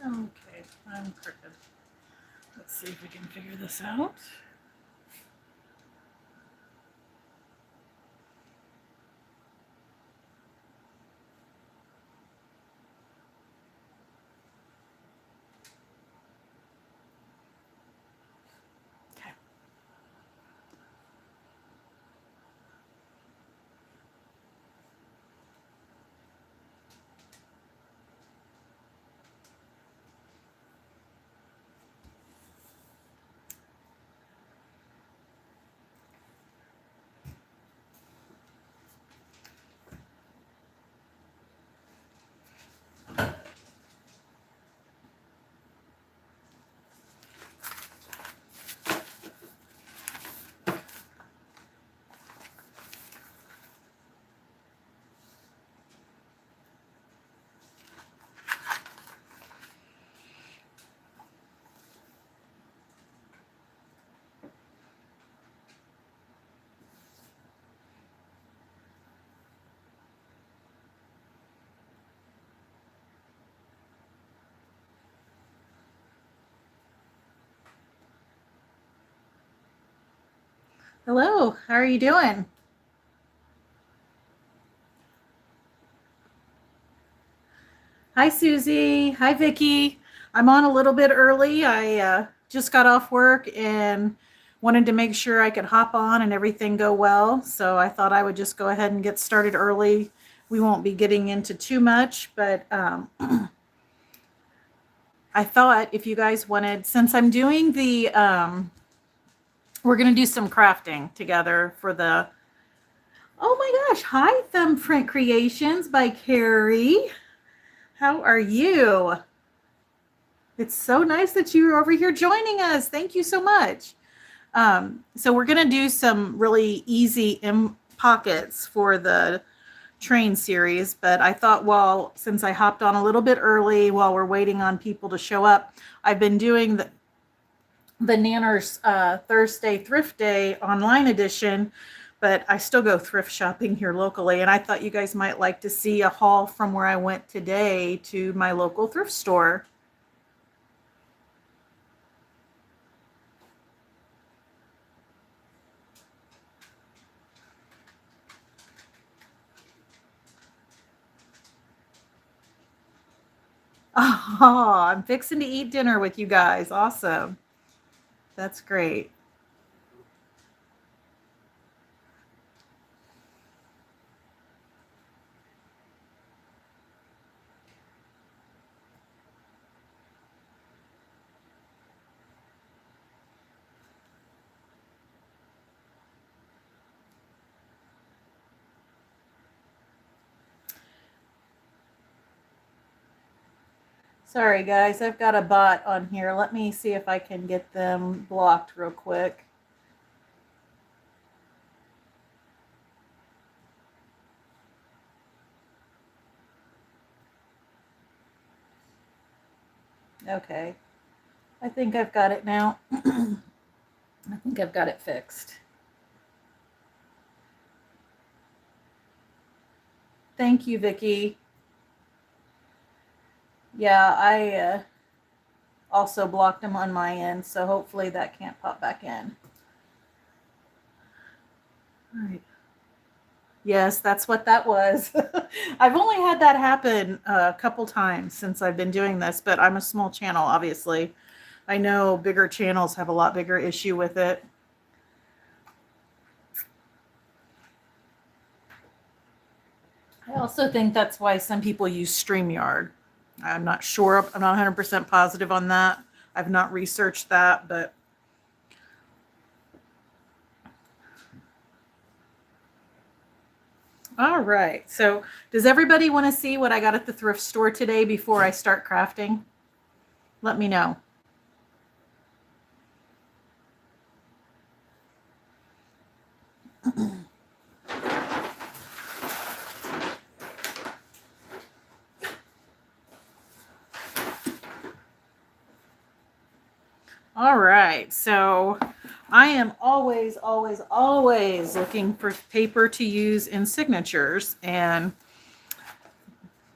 Okay, I'm crooked. Let's see if we can figure this out. Okay. Hello, how are you doing? Hi, Susie. Hi, Vicky. I'm on a little bit early. I just got off work and wanted to make sure I could hop on and everything go well. So I thought I would just go ahead and get started early. We won't be getting into too much, but I thought if you guys wanted, since I'm doing we're going to do some crafting together for the, oh my gosh, hi, Thumbprint Creations by Carrie. How are you? It's so nice that you're over here joining us. Thank you so much. So we're going to do some really easy pockets for the train series, but I thought, since I hopped on a little bit early while we're waiting on people to show up, I've been doing the Nanner's Thursday Thrift Day online edition, but I still go thrift shopping here locally, and I thought you guys might like to see a haul from where I went today to my local thrift store. Oh, I'm fixing to eat dinner with you guys. Awesome. That's great. Sorry, guys. I've got a bot on here. Let me see if I can get them blocked real quick. Okay. I think I've got it now. I think I've got it fixed. Thank you, Vicky. Yeah, I also blocked them on my end, so hopefully that can't pop back in. All right. Yes, that's what that was. I've only had that happen a couple times since I've been doing this, but I'm a small channel, obviously. I know bigger channels have a lot bigger issue with it. I also think that's why some people use StreamYard. I'm not sure. I'm not 100% positive on that. I've not researched that, but all right. So does everybody want to see what I got at the thrift store today before I start crafting? Let me know. All right. So I am always, always, always looking for paper to use in signatures. And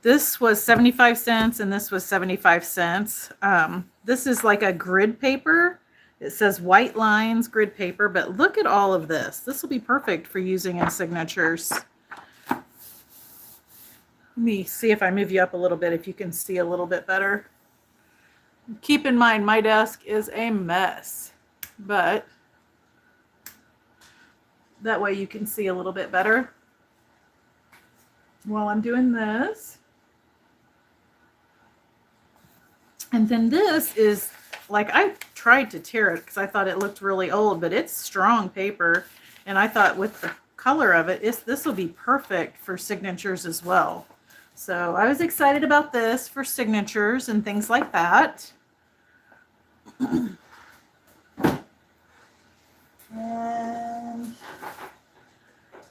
this was 75 cents and this was 75 cents. This is like a grid paper. It says white lines grid paper, but look at all of this. This will be perfect for using in signatures. Let me see if I move you up a little bit, if you can see a little bit better. Keep in mind, my desk is a mess, but that way you can see a little bit better while I'm doing this. And then this is, like, I tried to tear it because I thought it looked really old, but it's strong paper. And I thought with the color of it, this will be perfect for signatures as well. So I was excited about this for signatures and things like that. And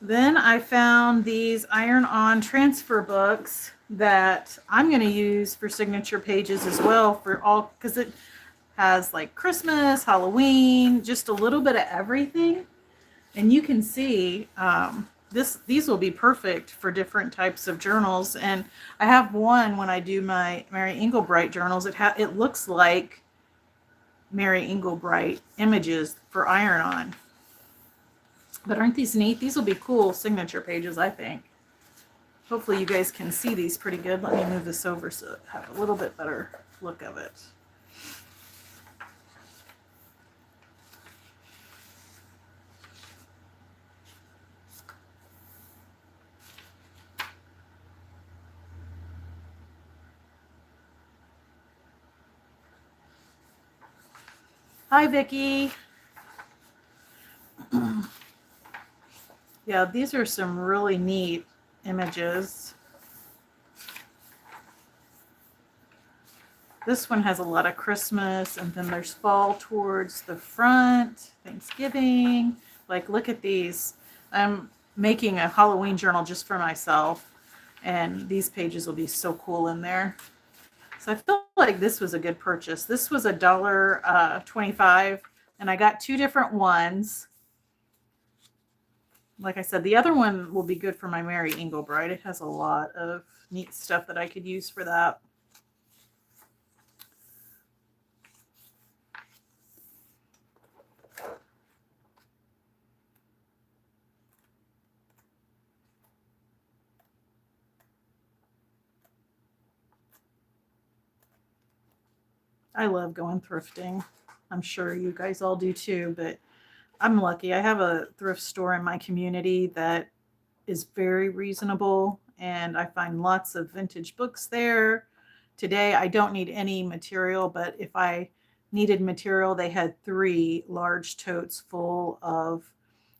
then I found these iron-on transfer books that I'm going to use for signature pages as well, for all, because it has like Christmas, Halloween, just a little bit of everything. And you can see these will be perfect for different types of journals. And I have one when I do my Mary Englebright journals. It looks like Mary Englebright images for iron-on. But aren't these neat? These will be cool signature pages, I think. Hopefully you guys can see these pretty good. Let me move this over so I have a little bit better look of it. Hi, Vicki. Yeah, these are some really neat images. This one has a lot of Christmas, and then there's fall towards the front, Thanksgiving. Like, look at these. I'm making a Halloween journal just for myself, and these pages will be so cool in there. So I feel like this was a good purchase. This was $1.25, and I got two different ones. Like I said, the other one will be good for my Mary Englebright. It has a lot of neat stuff that I could use for that. I love going thrifting. I'm sure you guys all do too, but I'm lucky. I have a thrift store in my community that is very reasonable, and I find lots of vintage books there. Today, I don't need any material, but if I needed material, they had 3 large totes full of,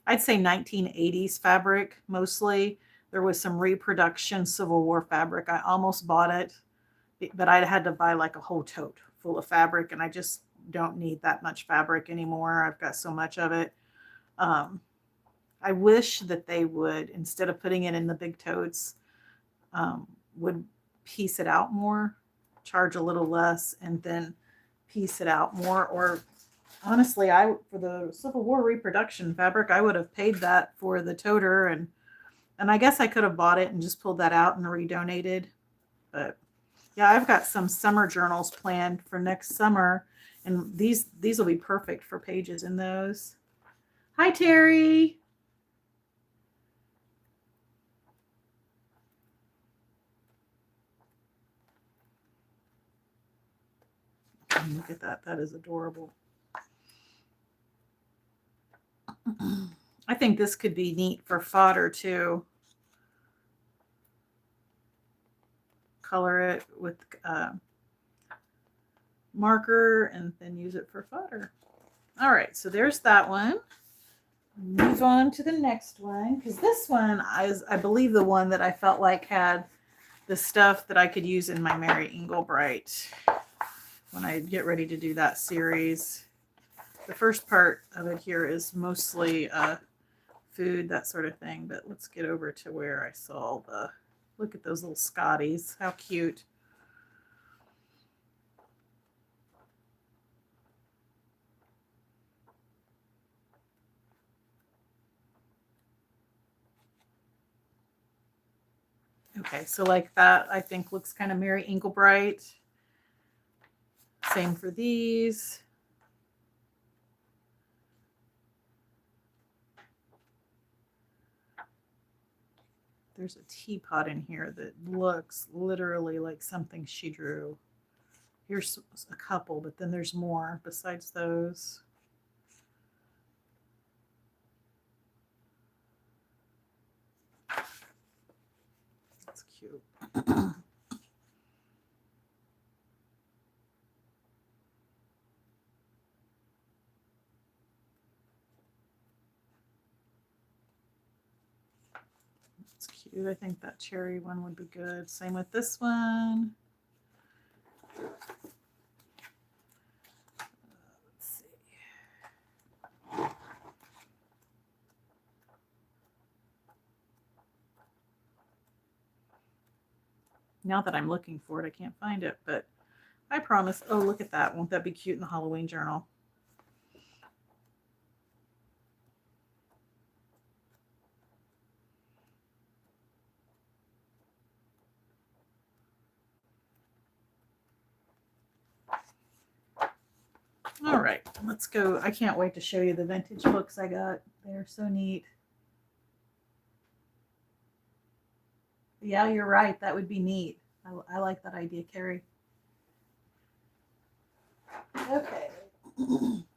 I'd say 1980s fabric mostly. There was some reproduction Civil War fabric. I almost bought it, but I had to buy like a whole tote full of fabric, and I just don't need that much fabric anymore. I've got so much of it. Um, I wish that they would, instead of putting it in the big totes, would piece it out more, charge a little less, and then piece it out more. Or honestly, for the Civil War reproduction fabric, I would have paid that for the toter, and I guess I could have bought it and just pulled that out and redonated. But yeah, I've got some summer journals planned for next summer, and these will be perfect for pages in those. Hi, Terry. Look at that. That is adorable. I think this could be neat for fodder too. color it with marker and then use it for fodder. All right, so there's that one. Move on to the next one, because this one is, I believe, the one that I felt like had the stuff that I could use in my Mary Englebright when I get ready to do that series. The first part of it here is mostly food, that sort of thing, but let's get over to where I saw the, look at those little Scotties, how cute. Okay, so like that, I think looks kind of Mary Englebright. Same for these. There's a teapot in here that looks literally like something she drew. Here's a couple, but then there's more besides those. That's cute. That's cute. I think that cherry one would be good. Same with this one. Now that I'm looking for it, I can't find it, but I promise. Oh, look at that. Won't that be cute in the Halloween journal? All right, let's go. I can't wait to show you the vintage books I got. They're so neat. Yeah, you're right. That would be neat. I like that idea, Carrie. Okay.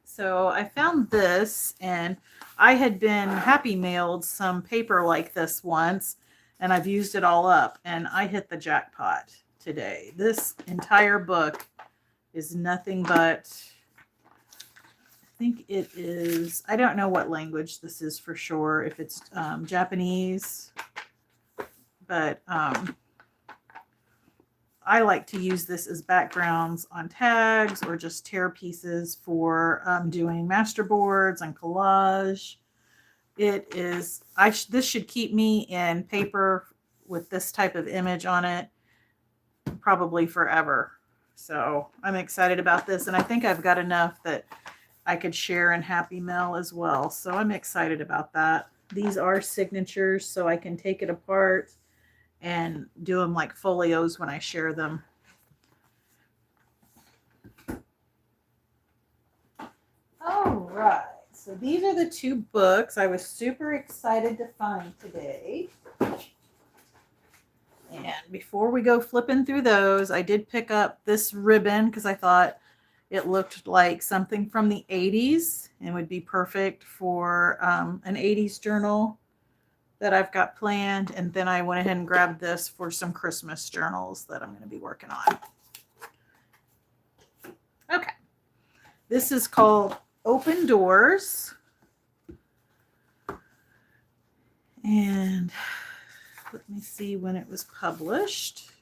So I found this, and I had been Happy Mailed some paper like this once, and I've used it all up, and I hit the jackpot today. This entire book is nothing but, I think it is, I don't know what language this is for sure, if it's Japanese, but I like to use this as backgrounds on tags or just tear pieces for doing masterboards and collage. It is, this should keep me in paper with this type of image on it probably forever. So I'm excited about this, and I think I've got enough that I could share in Happy Mail as well. So I'm excited about that. These are signatures, so I can take it apart and do them like folios when I share them. All right, so these are the two books I was super excited to find today. And before we go flipping through those, I did pick up this ribbon because I thought it looked like something from the 80s and would be perfect for an 80s journal that I've got planned. And then I went ahead and grabbed this for some Christmas journals that I'm going to be working on. Okay. This is called Open Doors. And let me see when it was published.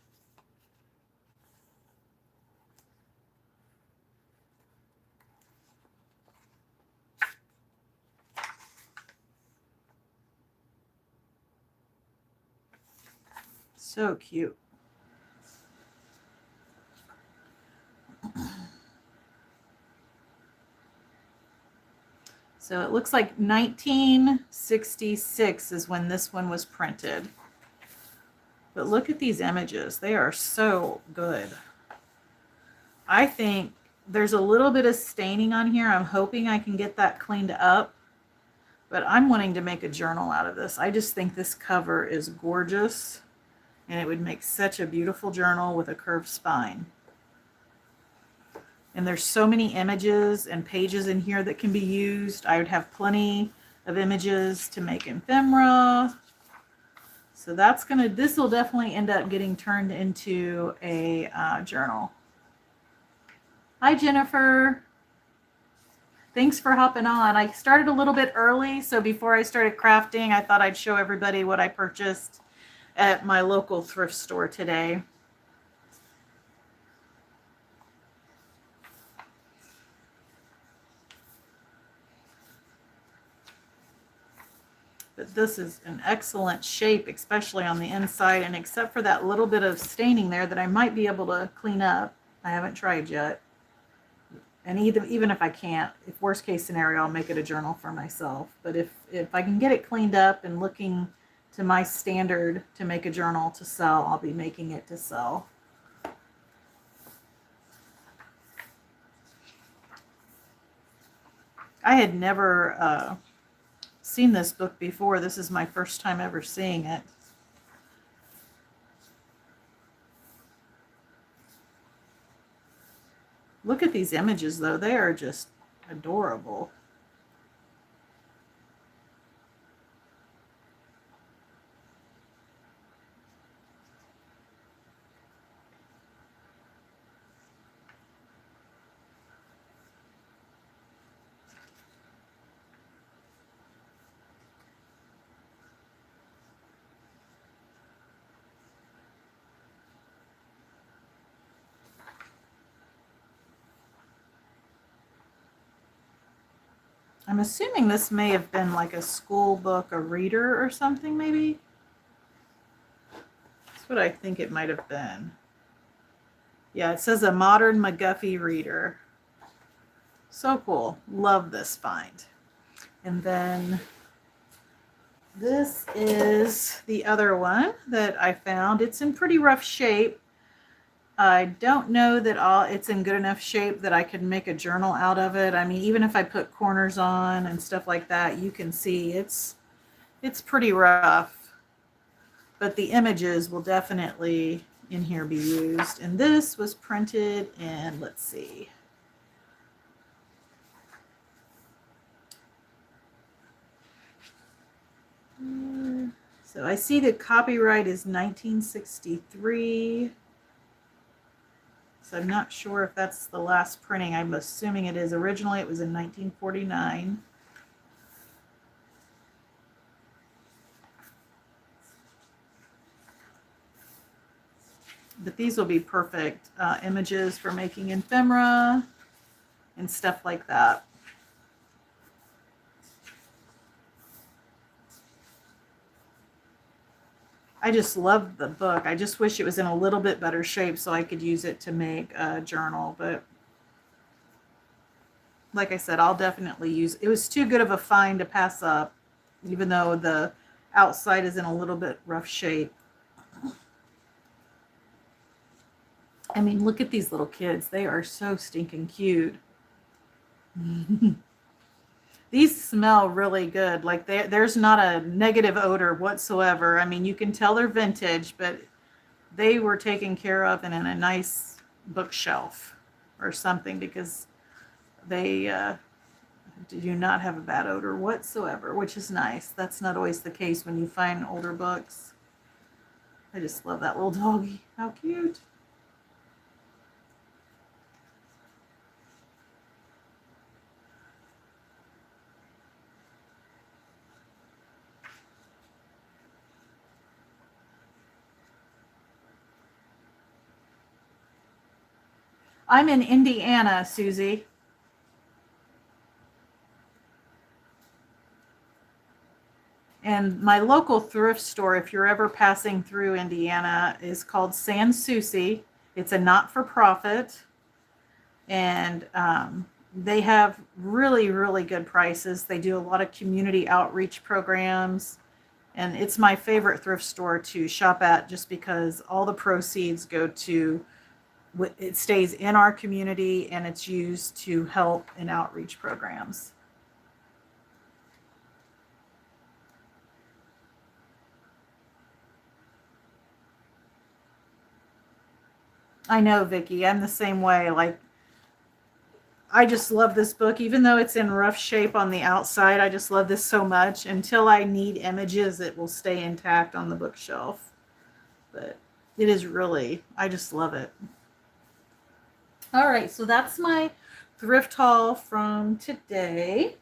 So cute. So it looks like 1966 is when this one was printed. But look at these images. They are so good. I think there's a little bit of staining on here. I'm hoping I can get that cleaned up. But I'm wanting to make a journal out of this. I just think this cover is gorgeous. And it would make such a beautiful journal with a curved spine. And there's so many images and pages in here that can be used. I would have plenty of images to make ephemera. So this will definitely end up getting turned into a journal. Hi, Jennifer. Thanks for hopping on. I started a little bit early, so before I started crafting, I thought I'd show everybody what I purchased at my local thrift store today. But this is an excellent shape, especially on the inside, and except for that little bit of staining there that I might be able to clean up. I haven't tried yet. And even if I can't, if worst case scenario, I'll make it a journal for myself. But if I can get it cleaned up and looking to my standard to make a journal to sell, I'll be making it to sell. I had never seen this book before. This is my first time ever seeing it. Look at these images, though. They are just adorable. I'm assuming this may have been like a school book, a reader or something, maybe. That's what I think it might have been. Yeah, it says a modern McGuffey reader. So cool. Love this find. And then this is the other one that I found. It's in pretty rough shape. I don't know that it's in good enough shape that I could make a journal out of it. I mean, even if I put corners on and stuff like that, you can see it's pretty rough. But the images will definitely in here be used. And this was printed in, let's see. So I see the copyright is 1963. So I'm not sure if that's the last printing. I'm assuming it is. Originally it was in 1949. But these will be perfect images for making ephemera and stuff like that. I just love the book. I just wish it was in a little bit better shape so I could use it to make a journal. But like I said, I'll definitely use it. It was too good of a find to pass up, even though the outside is in a little bit rough shape. I mean, look at these little kids. They are so stinking cute. These smell really good. Like there's not a negative odor whatsoever. I mean, you can tell they're vintage, but they were taken care of and in a nice bookshelf or something, because they do not have a bad odor whatsoever, which is nice. That's not always the case when you find older books. I just love that little doggy. How cute. I'm in Indiana, Susie. And my local thrift store, if you're ever passing through Indiana, is called Sans Souci. It's a not-for-profit. And they have really, really good prices. They do a lot of community outreach programs. And it's my favorite thrift store to shop at, just because all the proceeds go to, it stays in our community and it's used to help in outreach programs. I know, Vicki. I'm the same way. Like, I just love this book, even though it's in rough shape on the outside. I just love this so much. Until I need images, it will stay intact on the bookshelf. But it is really, I just love it. All right, so that's my thrift haul from today.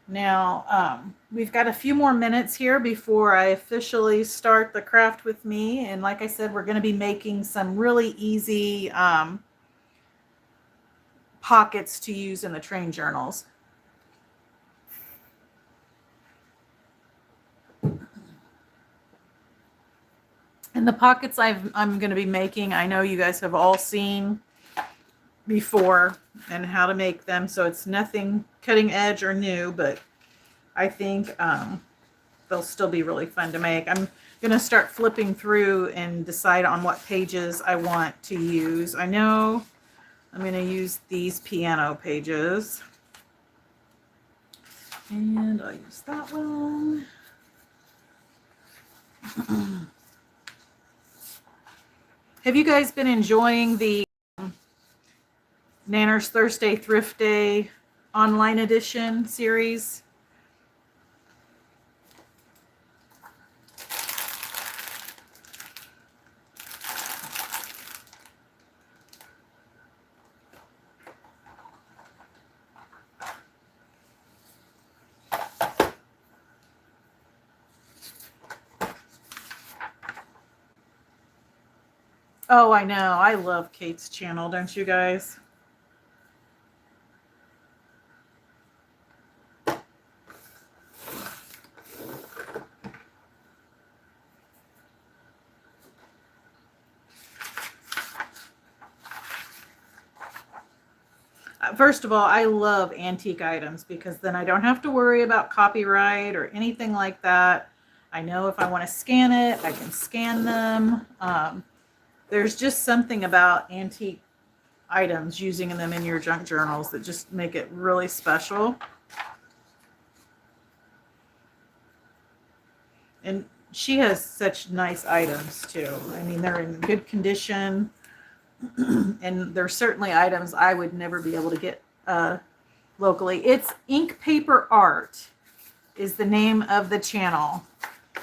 Now, we've got a few more minutes here before I officially start the craft with me. And like I said, we're going to be making some really easy pockets to use in the train journals. And the pockets I'm going to be making, I know you guys have all seen before and how to make them. So it's nothing cutting edge or new, but I think they'll still be really fun to make. I'm going to start flipping through and decide on what pages I want to use. I know I'm going to use these piano pages. And I'll use that one. Have you guys been enjoying the Nanner's Thursday Thrift Day online edition series? Oh, I know. I love Kate's channel, don't you guys? First of all, I love antique items because then I don't have to worry about copyright or anything like that. I know if I want to scan it, I can scan them. There's just something about antique items, using them in your junk journals, that just make it really special. And she has such nice items too. I mean, they're in good condition. And there's certainly items I would never be able to get locally. It's Ink Paper Art is the name of the channel.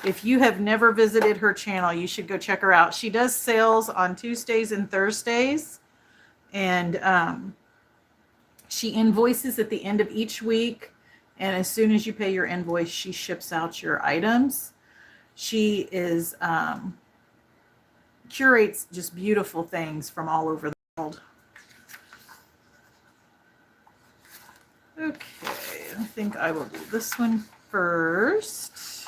If you have never visited her channel, you should go check her out. She does sales on Tuesdays and Thursdays. And she invoices at the end of each week. And as soon as you pay your invoice, she ships out your items. She is curates just beautiful things from all over the world. Okay, I think I will do this one first.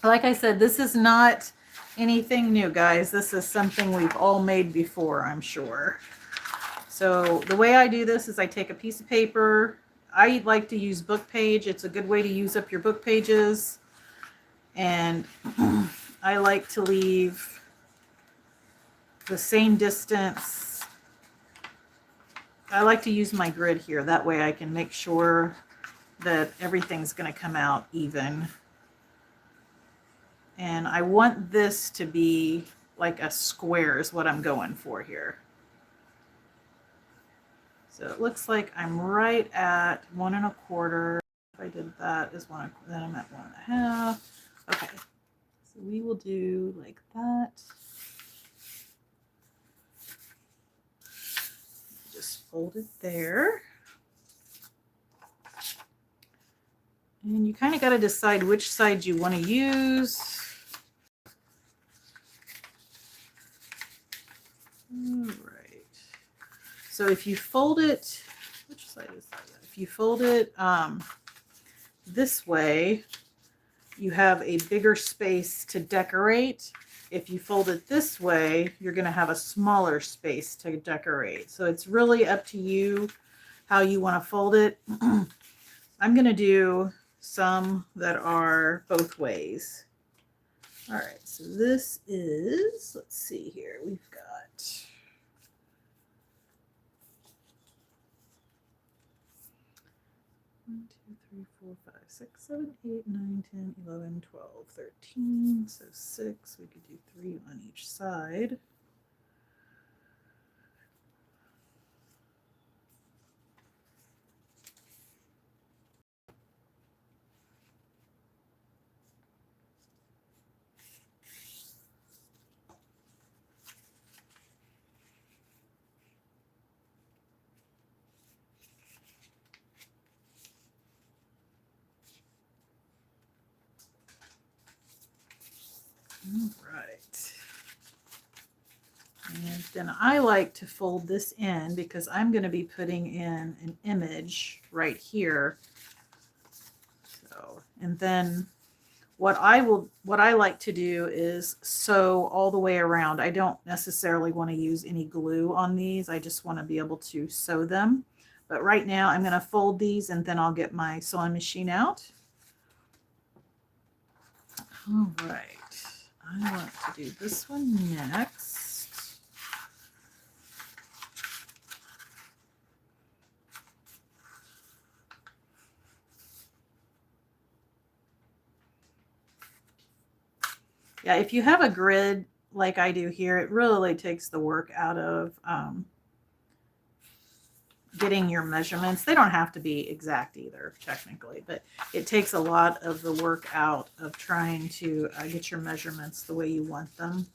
Like I said, this is not anything new, guys. This is something we've all made before, I'm sure. So the way I do this is I take a piece of paper. I like to use book page. It's a good way to use up your book pages. And I like to leave the same distance. I like to use my grid here. That way I can make sure that everything's going to come out even. And I want this to be like a square is what I'm going for here. So it looks like I'm right at 1 1/4. If I did that is one, then I'm at 1 1/2. Okay, so we will do like that. Just fold it there. And you kind of got to decide which side you want to use. All right. So if you fold it, which side is that? If you fold it this way, you have a bigger space to decorate. If you fold it this way, you're going to have a smaller space to decorate. So it's really up to you how you want to fold it. I'm going to do some that are both ways. All right, so this is, let's see here, we've got 1, 2, 3, 4, 5, 6, 7, 8, 9, 10, 11, 12, 13. So 6. We could do 3 on each side. All right. And then I like to fold this in because I'm going to be putting in an image right here. So, and then what I like to do is sew all the way around. I don't necessarily want to use any glue on these. I just want to be able to sew them. But right now I'm going to fold these and then I'll get my sewing machine out. All right. I want to do this one next. Yeah, if you have a grid like I do here, it really takes the work out of getting your measurements. They don't have to be exact either, technically, but it takes a lot of the work out of trying to get your measurements the way you want them.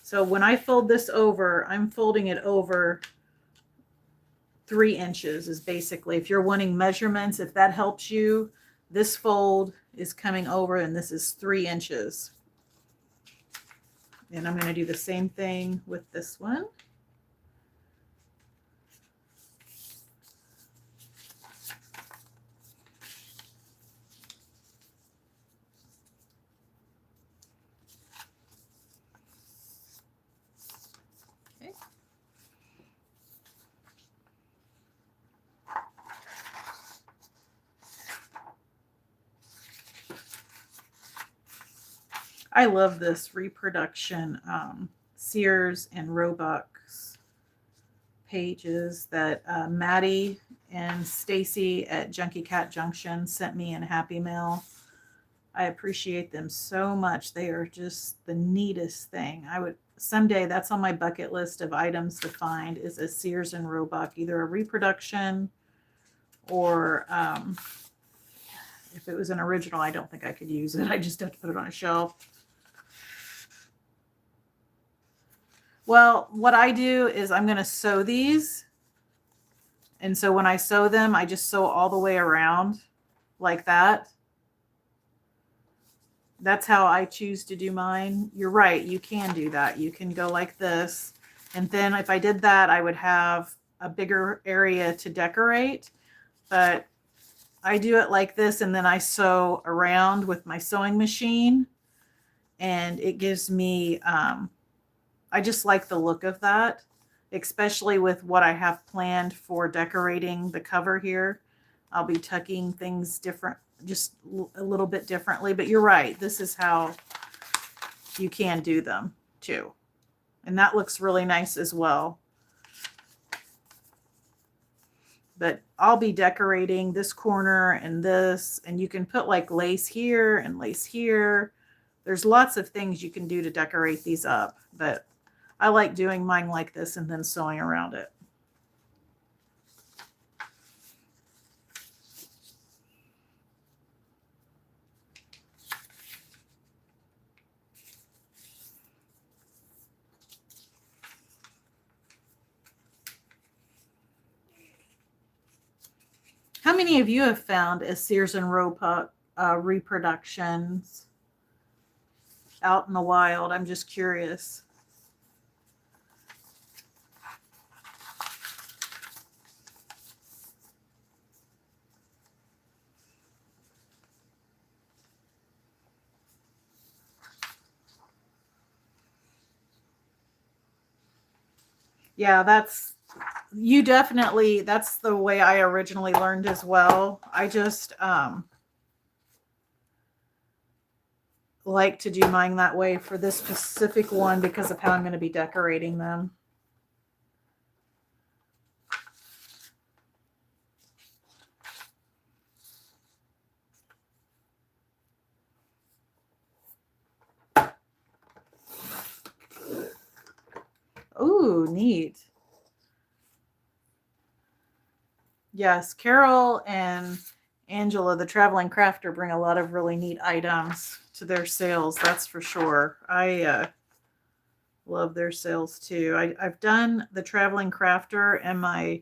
So when I fold this over, I'm folding it over 3 inches is basically, if you're wanting measurements, if that helps you, this fold is coming over and this is 3 inches. And I'm going to do the same thing with this one. I love this reproduction Sears and Roebuck's pages that Maddie and Stacy at Junkie Cat Junction sent me in Happy Mail. I appreciate them so much. They are just the neatest thing. I would someday, that's on my bucket list of items to find, is a Sears and Roebuck, either a reproduction or if it was an original, I don't think I could use it. I just have to put it on a shelf. Well, what I do is I'm going to sew these. And so when I sew them, I just sew all the way around like that. That's how I choose to do mine. You're right. You can do that. You can go like this. And then if I did that, I would have a bigger area to decorate. But I do it like this, and then I sew around with my sewing machine. And it gives me... I just like the look of that, especially with what I have planned for decorating the cover here. I'll be tucking things different, just a little bit differently, but you're right. This is how you can do them too. And that looks really nice as well. But I'll be decorating this corner and this, and you can put like lace here and lace here. There's lots of things you can do to decorate these up, but I like doing mine like this and then sewing around it. How many of you have found a Sears and Roebuck reproductions out in the wild? I'm just curious. Yeah, that's the way I originally learned as well. I just like to do mine that way for this specific one because of how I'm going to be decorating them. Ooh, neat. Yes, Carol and Angela, the traveling crafter, bring a lot of really neat items to their sales. That's for sure. I love their sales too. I've done the traveling crafter and my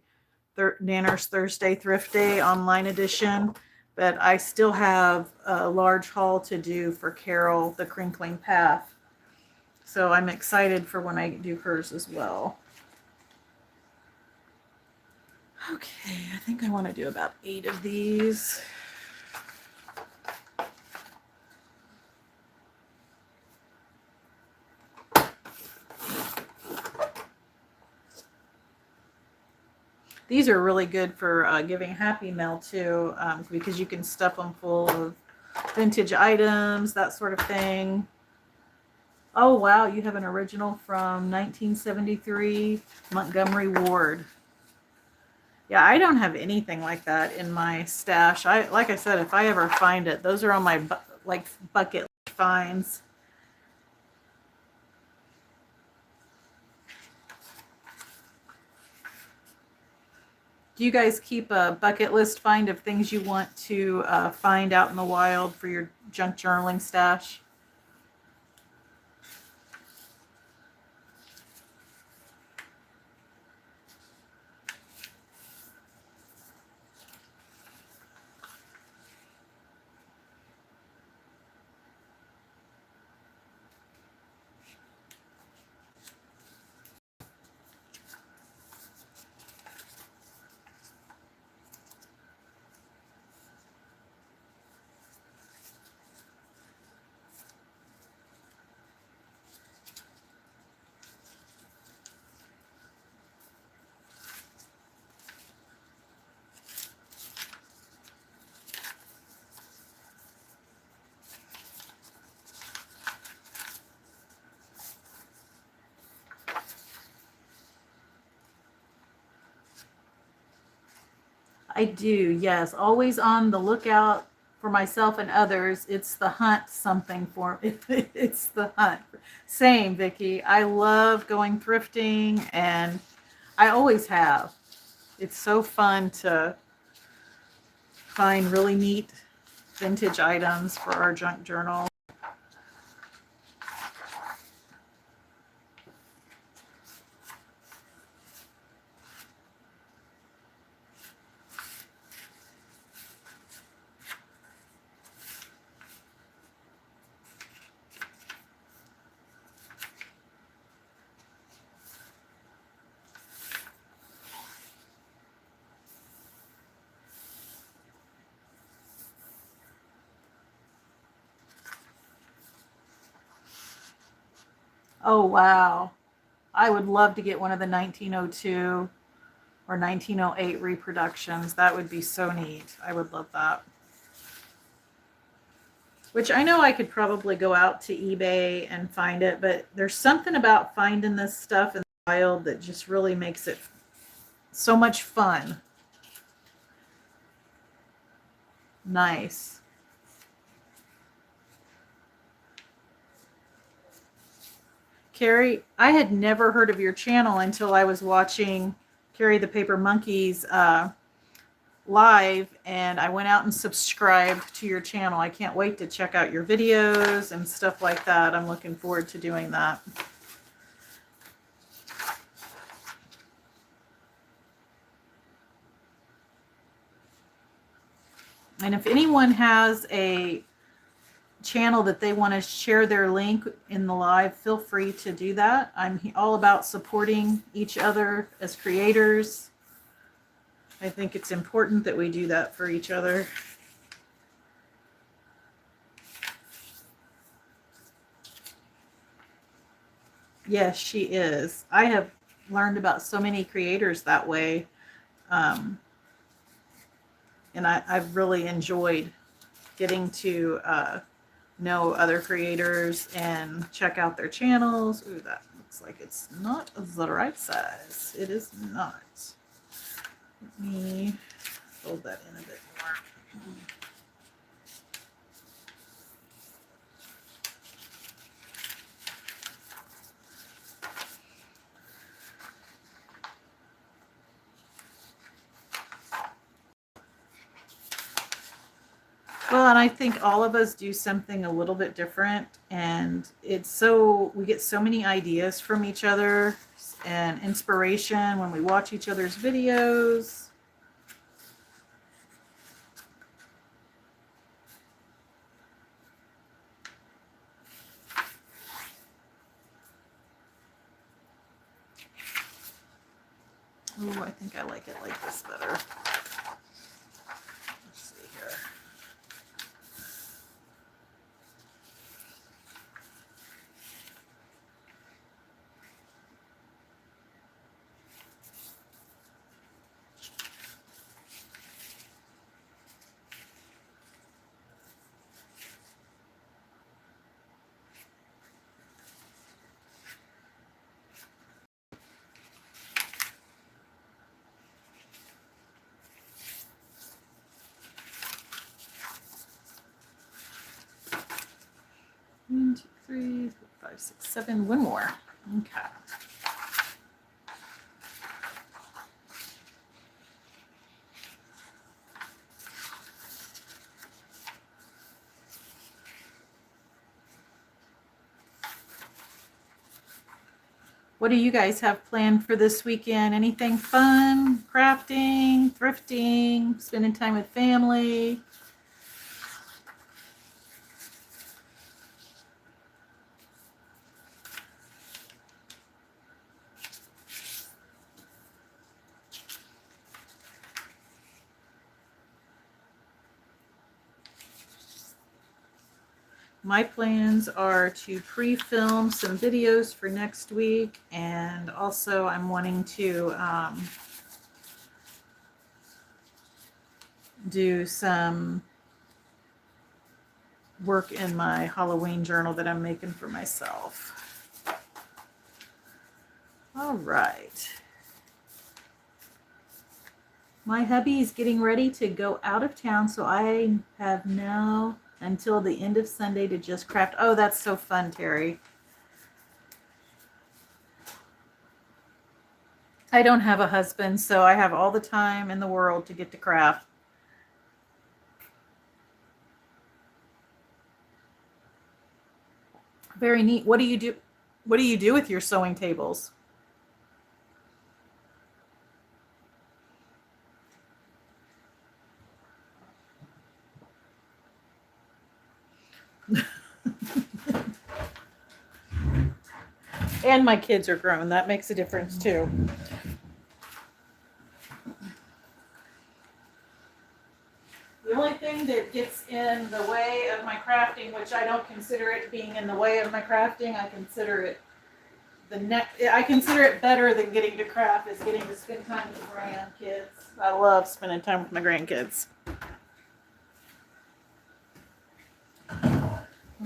Nanner's Thursday Thrift Day online edition. but I still have a large haul to do for Carol, the Crinkling Path. So I'm excited for when I do hers as well. Okay, I think I want to do about 8 of these. These are really good for giving Happy Mail too, because you can stuff them full of vintage items, that sort of thing. Oh wow, you have an original from 1973, Montgomery Ward. Yeah, I don't have anything like that in my stash. Like I said, if I ever find it, those are on my bucket finds. Do you guys keep a bucket list find of things you want to find out in the wild for your junk journaling stash? I do, yes. Always on the lookout for myself and others. It's the hunt something for me. It's the hunt. Same, Vicky. I love going thrifting, and I always have. It's so fun to find really neat vintage items for our junk journal. Oh, wow. I would love to get one of the 1902 or 1908 reproductions. That would be so neat. I would love that. Which I know I could probably go out to eBay and find it, but there's something about finding this stuff in the wild that just really makes it so much fun. Nice. Carrie, I had never heard of your channel until I was watching Carrie the Paper Monkeys live, and I went out and subscribed to your channel. I can't wait to check out your videos and stuff like that. I'm looking forward to doing that. And if anyone has a channel that they want to share their link in the live, feel free to do that. I'm all about supporting each other as creators. I think it's important that we do that for each other. Yes, she is. I have learned about so many creators that way. And I've really enjoyed getting to know other creators and check out their channels. Ooh, that looks like it's not the right size. It is not. Let me fold that in a bit more. Well, and I think all of us do something a little bit different, and we get so many ideas from each other and inspiration when we watch each other's videos. Oh, I think I like it like this better. Let's see here. One, two, three, four, 5, 6, 7. One more. Okay. What do you guys have planned for this weekend? Anything fun? Crafting, thrifting, spending time with family? My plans are to pre-film some videos for next week, and also I'm wanting to do some work in my Halloween journal that I'm making for myself. All right. My hubby is getting ready to go out of town, so I have now until the end of Sunday to just craft. Oh, that's so fun, Terry. I don't have a husband, so I have all the time in the world to get to craft. Very neat. What do you do? What do you do with your sewing tables? And my kids are grown. That makes a difference too. The only thing that gets in the way of my crafting, which I don't consider it being in the way of my crafting, I consider it better than getting to craft is getting to spend time with my grandkids. I love spending time with my grandkids.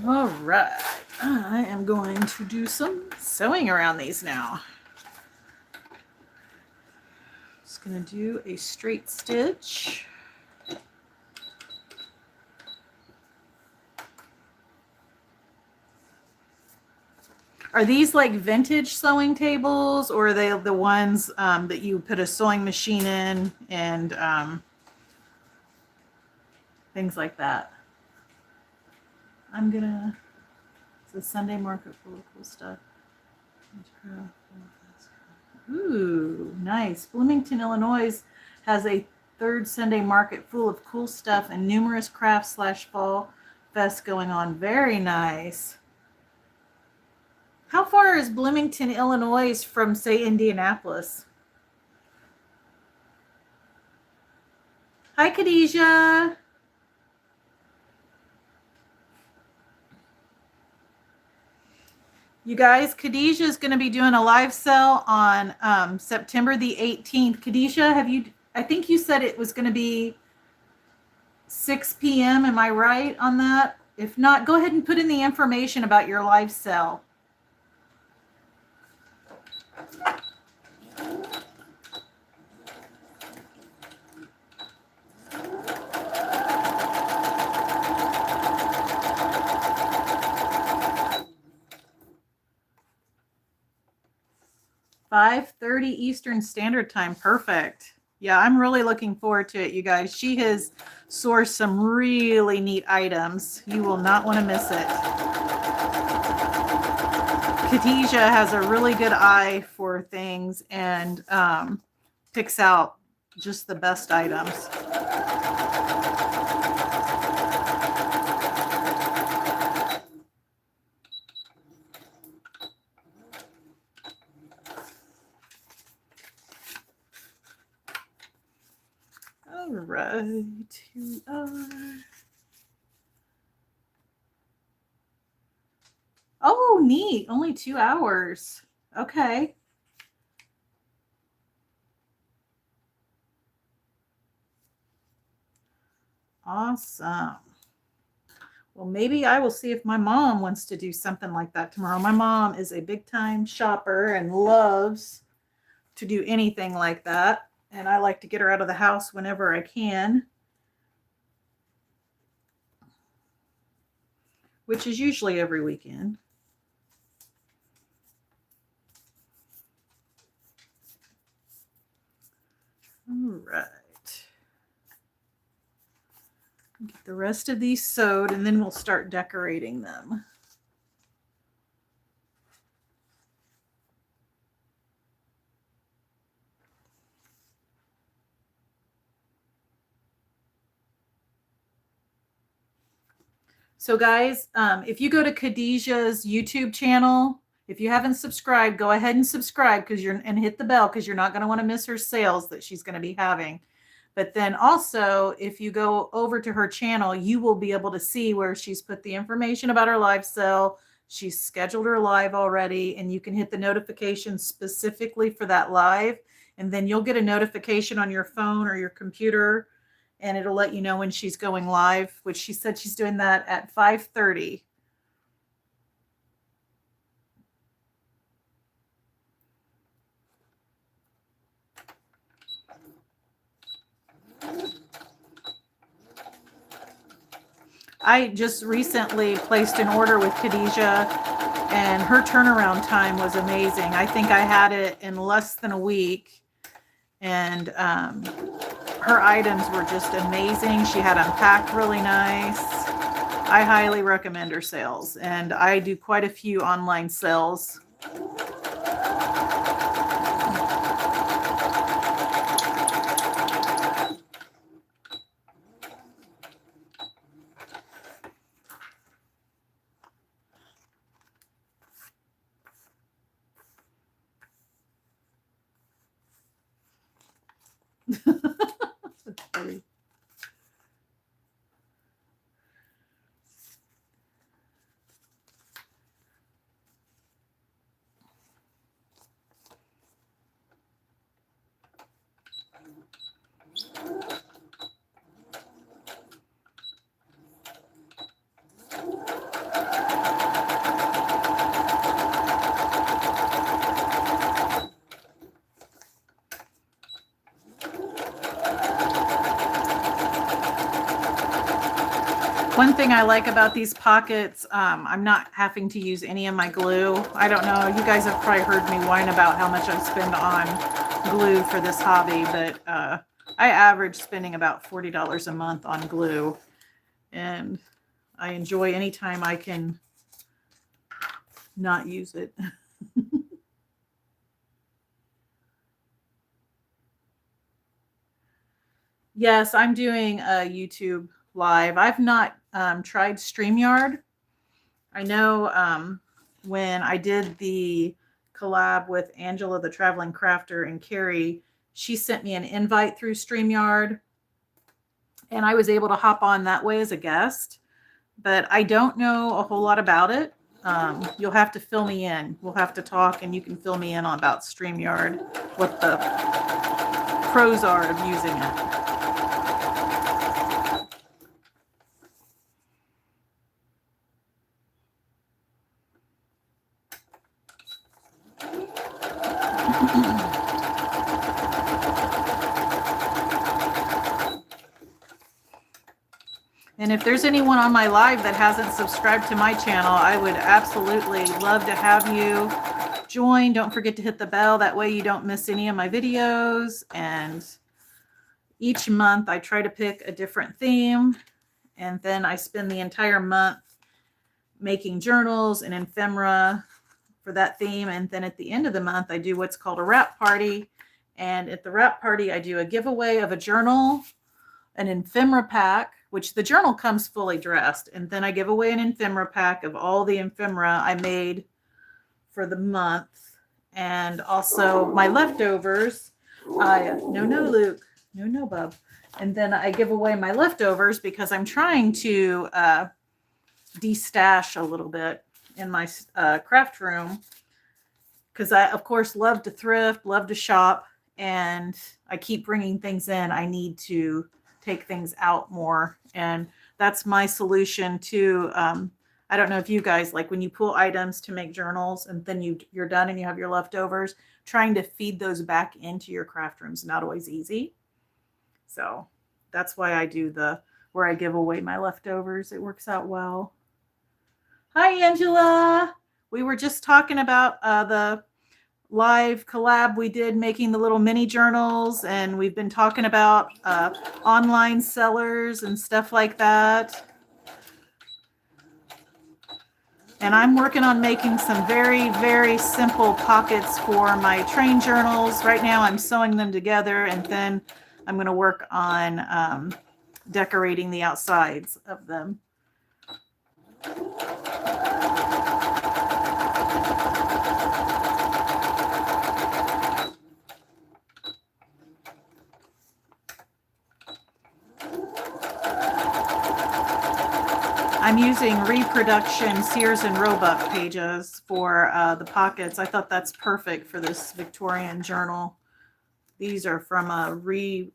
All right, I am going to do some sewing around these now. Just going to do a straight stitch. Are these like vintage sewing tables, or are they the ones that you put a sewing machine in and things like that? I'm gonna, it's a Sunday market full of cool stuff. Ooh, nice. Bloomington, Illinois has a third Sunday market full of cool stuff and numerous crafts/fall fests going on. Very nice. How far is Bloomington, Illinois from, say, Indianapolis? Hi, Khadijah. You guys, Khadijah is going to be doing a live sale on September the 18th. Khadijah, I think you said it was going to be 6 p.m. Am I right on that? If not, go ahead and put in the information about your live sale. $5:30 Eastern Standard Time. Perfect. Yeah, I'm really looking forward to it, you guys. She has sourced some really neat items. You will not want to miss it. Khadijah has a really good eye for things and picks out just the best items. right. Here we are. Oh, neat. Only 2 hours. Okay. Awesome. Well, maybe I will see if my mom wants to do something like that tomorrow. My mom is a big time shopper and loves to do anything like that. And I like to get her out of the house whenever I can, which is usually every weekend. All right. Get the rest of these sewed and then we'll start decorating them. So guys, if you go to Khadijah's YouTube channel, if you haven't subscribed, go ahead and subscribe and hit the bell because you're not going to want to miss her sales that she's going to be having. But then also, if you go over to her channel, you will be able to see where she's put the information about her live sale. She's scheduled her live already, and you can hit the notification specifically for that live. And then you'll get a notification on your phone or your computer, and it'll let you know when she's going live, which she said she's doing that at 5:30. I just recently placed an order with Khadijah, and her turnaround time was amazing. I think I had it in less than a week, and her items were just amazing. She had them packed really nice. I highly recommend her sales, and I do quite a few online sales. That's funny. One thing I like about these pockets, I'm not having to use any of my glue. I don't know, you guys have probably heard me whine about how much I spend on glue for this hobby, but I average spending about $40 a month on glue, and I enjoy any time I can not use it. Yes, I'm doing a YouTube live. I've not tried StreamYard. I know when I did the collab with Angela, the Traveling Crafter, and Carrie, she sent me an invite through StreamYard, and I was able to hop on that way as a guest, but I don't know a whole lot about it. You'll have to fill me in. We'll have to talk, and you can fill me in on about StreamYard, what the pros are of using it. And if there's anyone on my live that hasn't subscribed to my channel, I would absolutely love to have you join. Don't forget to hit the bell. That way you don't miss any of my videos. And each month I try to pick a different theme. And then I spend the entire month making journals and ephemera for that theme. And then at the end of the month, I do what's called a wrap party. And at the wrap party, I do a giveaway of a journal, an ephemera pack, which the journal comes fully dressed. And then I give away an ephemera pack of all the ephemera I made for the month. And also my leftovers. No, Luke. No, bub. And then I give away my leftovers because I'm trying to de-stash a little bit in my craft room. Because I, of course, love to thrift, love to shop, and I keep bringing things in. I need to take things out more. And that's my solution to, I don't know if you guys, like when you pull items to make journals and then you're done and you have your leftovers, trying to feed those back into your craft room is not always easy. So that's why I do where I give away my leftovers. It works out well. Hi, Angela. We were just talking about the live collab we did making the little mini journals, and we've been talking about online sellers and stuff like that. And I'm working on making some very, very simple pockets for my train journals. Right now I'm sewing them together, and then I'm going to work on decorating the outsides of them. I'm using reproduction Sears and Roebuck pages for the pockets. I thought that's perfect for this Victorian journal. These are from a reproduction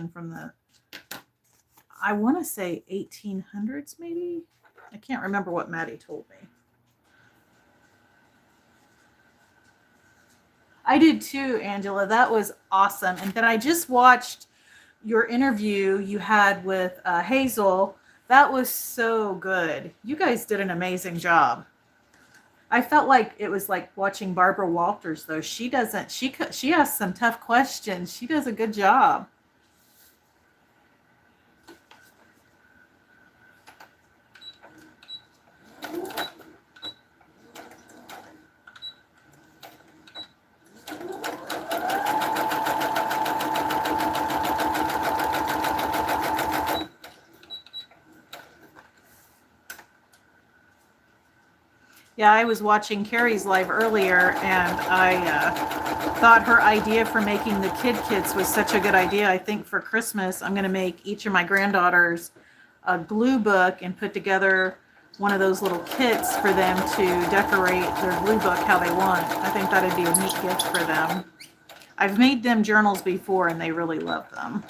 from the, I want to say 1800s maybe. I can't remember what Maddie told me. I did too, Angela. That was awesome. And then I just watched your interview you had with Hazel. That was so good. You guys did an amazing job. I felt like it was like watching Barbara Walters, though. She asks some tough questions. She does a good job. Yeah, I was watching Carrie's live earlier, and I thought her idea for making the kid kits was such a good idea. I think for Christmas, I'm going to make each of my granddaughters a glue book and put together one of those little kits for them to decorate their glue book how they want. I think that'd be a neat gift for them. I've made them journals before, and they really love them.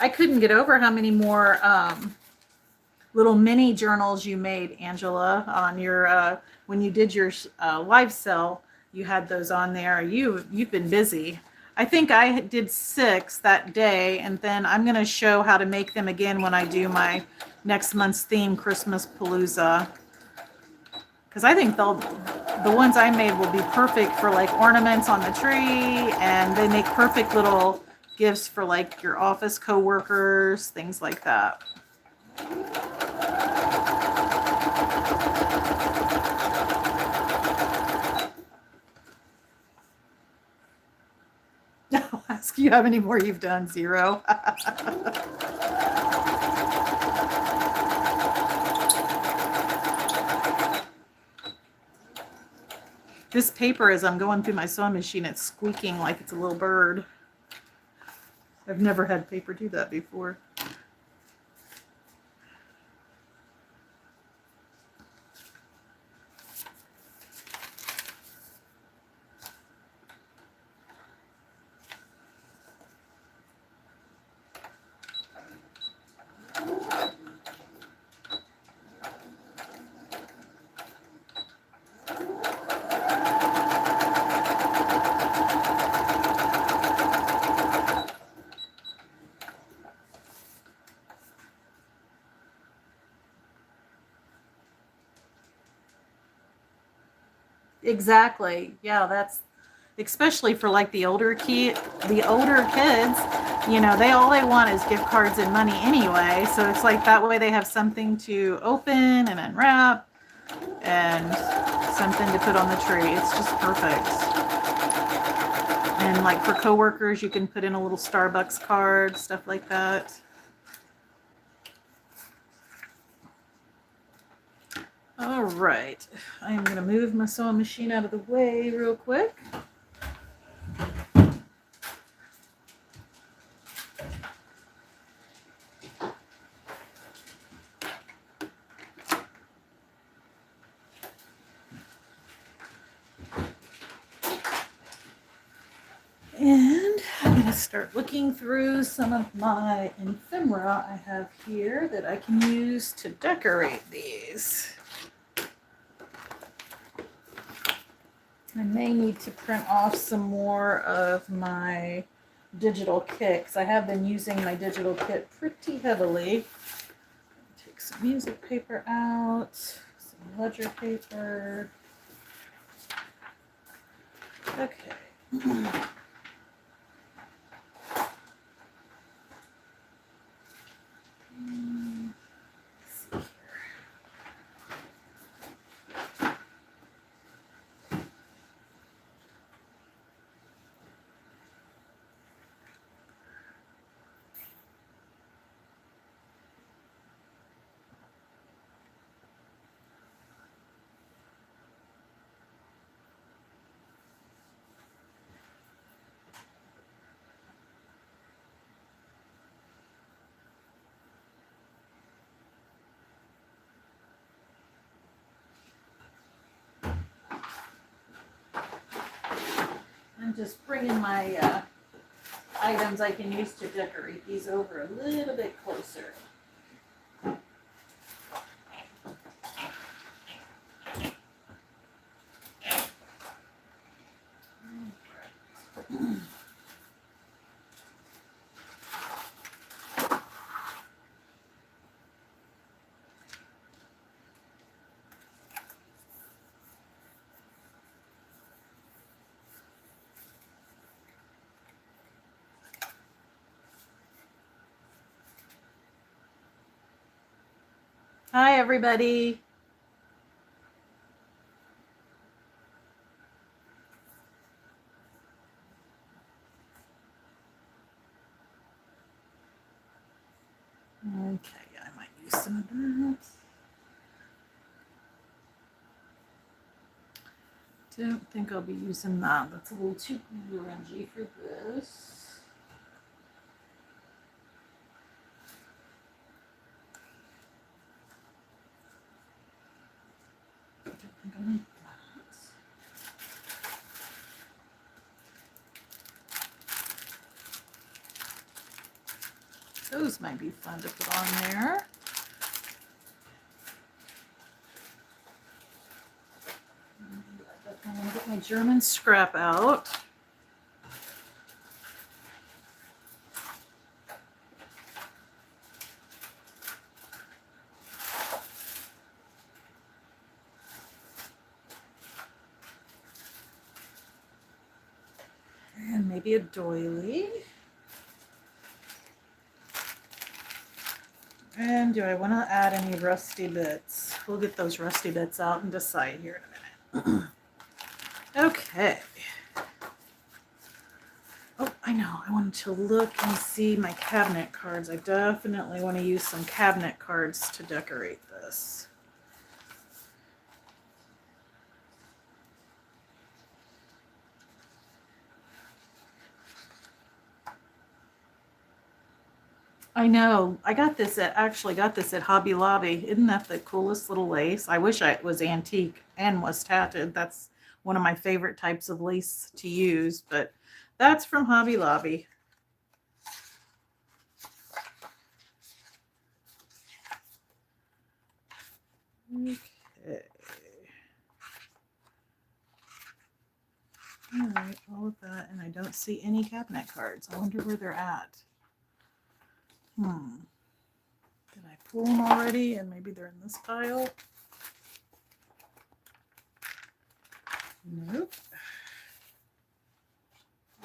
I couldn't get over how many more little mini journals you made, Angela, on your when you did your live sell. You had those on there. You've been busy. I think I did 6 that day, and then I'm going to show how to make them again when I do my next month's theme, Christmas Palooza. Because I think the ones I made will be perfect for like ornaments on the tree, and they make perfect little gifts for like your office co-workers, things like that. I'll ask you how many more you've done. 0. This paper, as I'm going through my sewing machine, it's squeaking like it's a little bird. I've never had paper do that before. Exactly. Yeah, that's especially for like the older kids, they all they want is gift cards and money anyway. So it's like that way they have something to open and unwrap. and something to put on the tree. It's just perfect. And like for coworkers, you can put in a little Starbucks card, stuff like that. All right, I'm gonna move my sewing machine out of the way real quick. And I'm going to start looking through some of my ephemera I have here that I can use to decorate these. I may need to print off some more of my digital kit because I have been using my digital kit pretty heavily. Take some music paper out, some ledger paper. Okay. I'm just bringing my items I can use to decorate these over a little bit closer. Hi, everybody. Okay, I might use some of that. Don't think I'll be using that. That's a little too grungy for this. I don't think I need that. Those might be fun to put on there. I'm gonna get my German scrap out. And maybe a doily. And do I want to add any rusty bits? We'll get those rusty bits out and decide here in a minute. Okay. Oh, I know. I wanted to look and see my cabinet cards. I definitely want to use some cabinet cards to decorate this. I know. I actually got this at Hobby Lobby. Isn't that the coolest little lace? I wish it was antique and was tatted. That's one of my favorite types of lace to use, but that's from Hobby Lobby. Okay. All right, all of that, and I don't see any cabinet cards. I wonder where they're at. Did I pull them already? And maybe they're in this pile? Nope.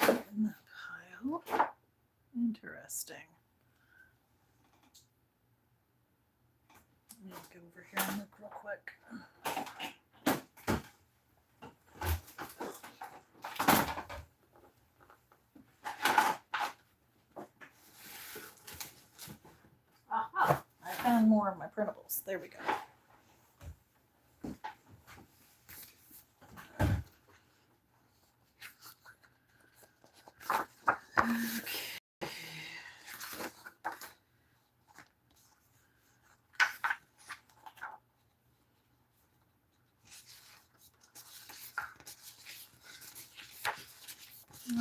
In that pile. Interesting. Let me go over here and look real quick. Aha! I found more of my printables. There we go.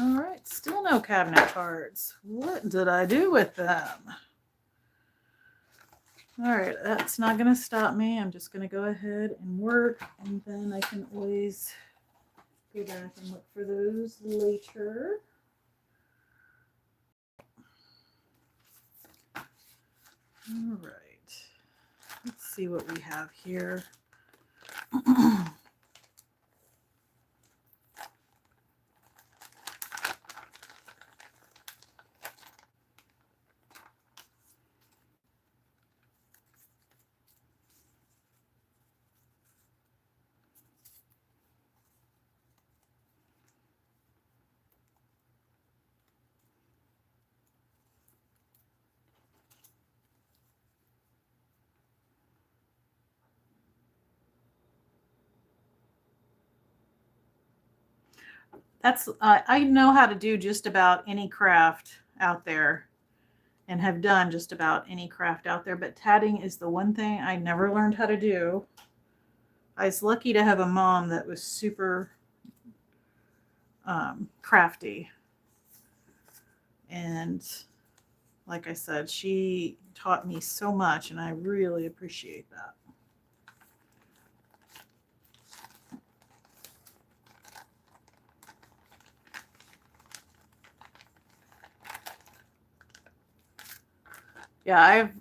All right, still no cabinet cards. What did I do with them? All right, that's not going to stop me. I'm just going to go ahead and work, and then I can always go back and look for those later. All right, let's see what we have here. That's I know how to do just about any craft out there, and have done just about any craft out there, but tatting is the one thing I never learned how to do. I was lucky to have a mom that was super crafty, and like I said, she taught me so much, and I really appreciate that. Yeah, I've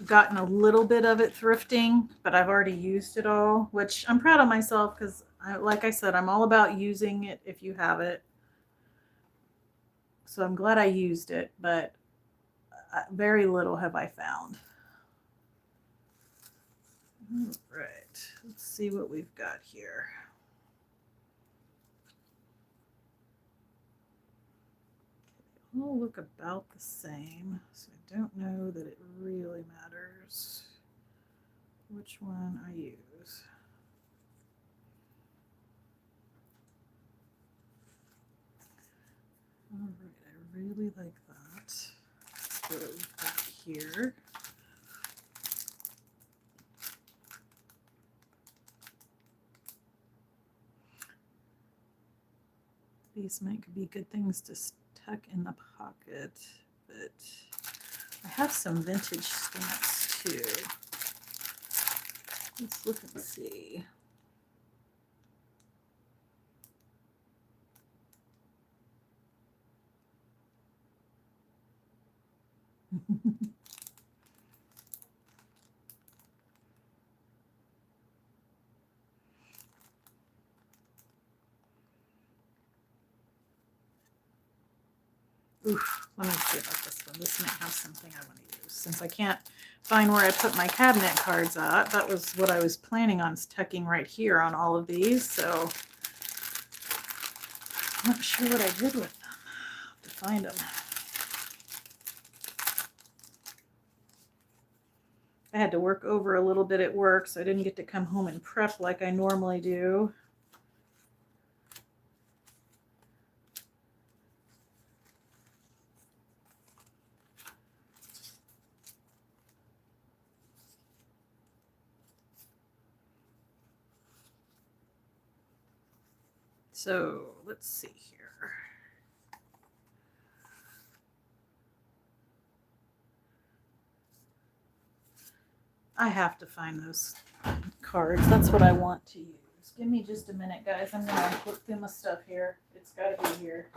gotten a little bit of it thrifting, but I've already used it all, which I'm proud of myself because, like I said, I'm all about using it if you have it. So I'm glad I used it, but very little have I found. All right, let's see what we've got here. All look about the same, so I don't know that it really matters which one I use. All right, I really like that. Let's go back here. These might be good things to tuck in the pocket, but I have some vintage stamps too. Let's look and see. Oof, let me see about this one. This might have something I want to use. Since I can't find where I put my cabinet cards at, that was what I was planning on tucking right here on all of these, so I'm not sure what I did with them. I'll have to find them. I had to work over a little bit at work, so I didn't get to come home and prep like I normally do. So let's see here. I have to find those cards. That's what I want to use. Give me just a minute, guys. I'm going to look through my stuff here. It's got to be here.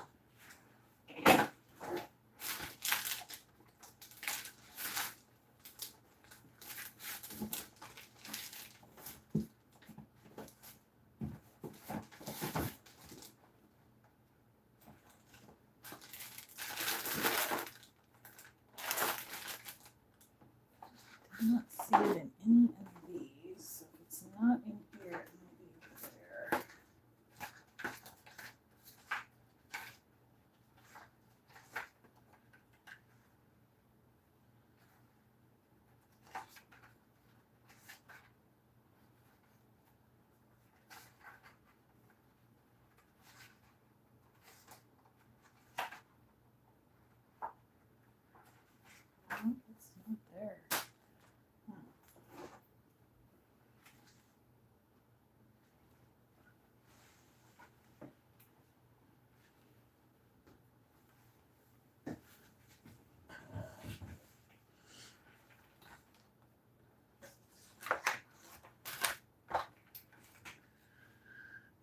Not see it in any of these. So if it's not in here, it might be over there. No, it's not there.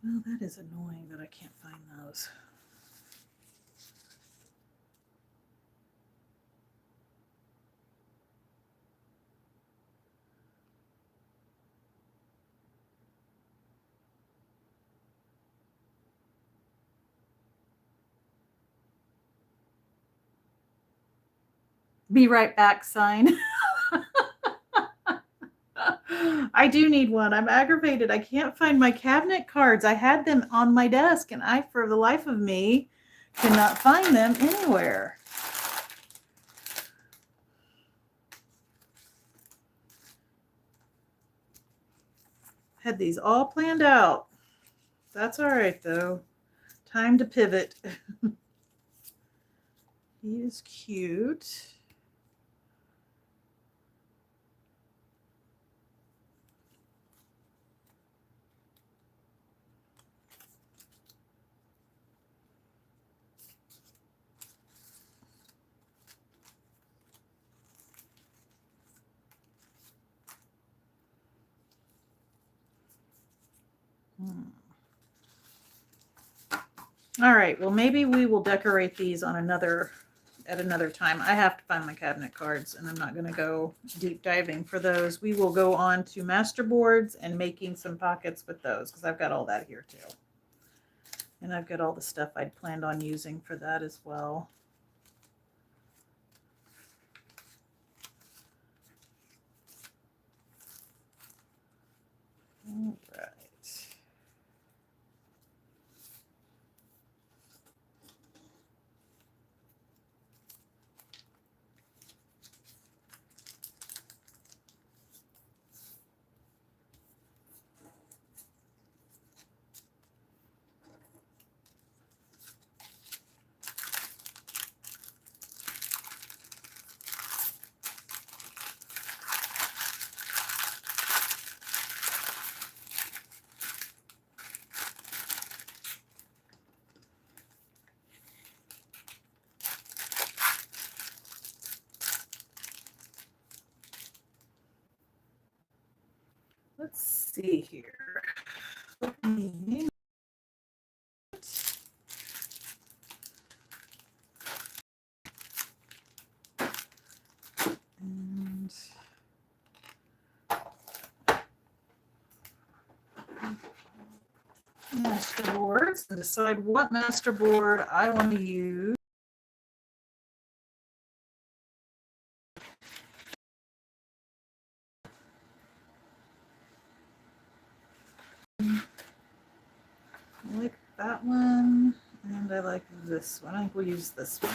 Well, that is annoying that I can't find those. Be right back sign. I do need one. I'm aggravated. I can't find my cabinet cards. I had them on my desk and I, for the life of me, cannot find them anywhere. Had these all planned out. That's all right though. Time to pivot. He is cute. All right, well, maybe we will decorate these on at another time. I have to find my cabinet cards, and I'm not going to go deep diving for those. We will go on to masterboards and making some pockets with those, because I've got all that here too. And I've got all the stuff I'd planned on using for that as well. All right. Let's see here. And masterboards, and decide what masterboard I want to use. I like that one, and I like this one. I think we'll use this one.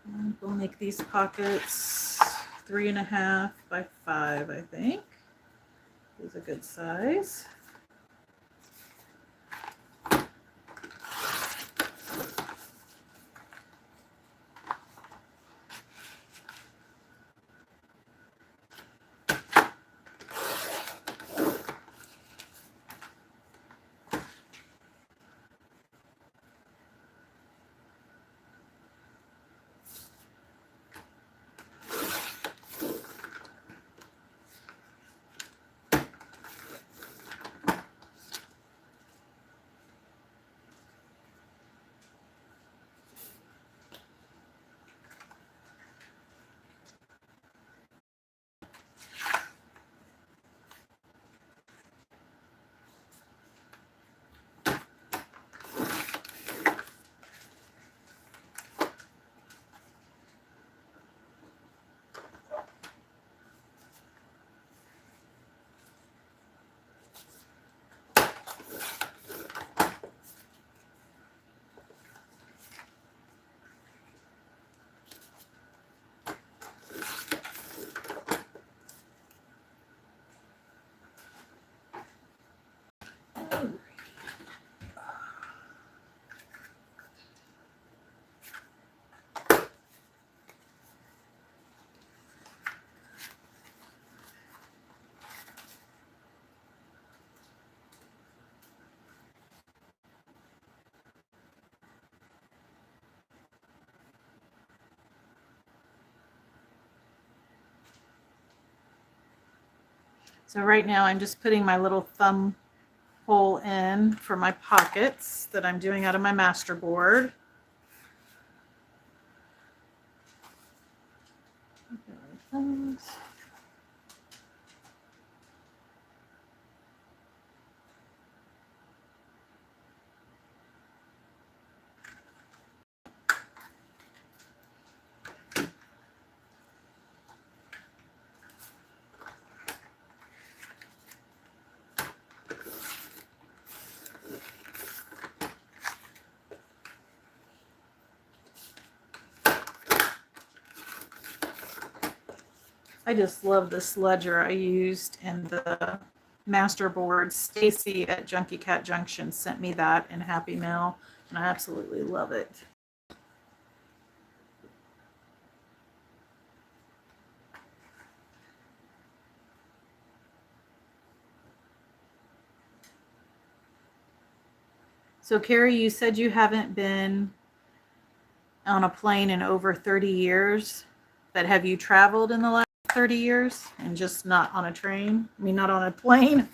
And we'll make these pockets 3.5 by 5, I think. Is a good size. So right now I'm just putting my little thumb hole in for my pockets that I'm doing out of my master board. I just love this ledger I used in the master board. Stacy at Junkie Cat Junction sent me that in Happy Mail, and I absolutely love it. So Carrie, you said you haven't been on a plane in over 30 years, but have you traveled in the last 30 years and just not on a train? I mean, not on a plane.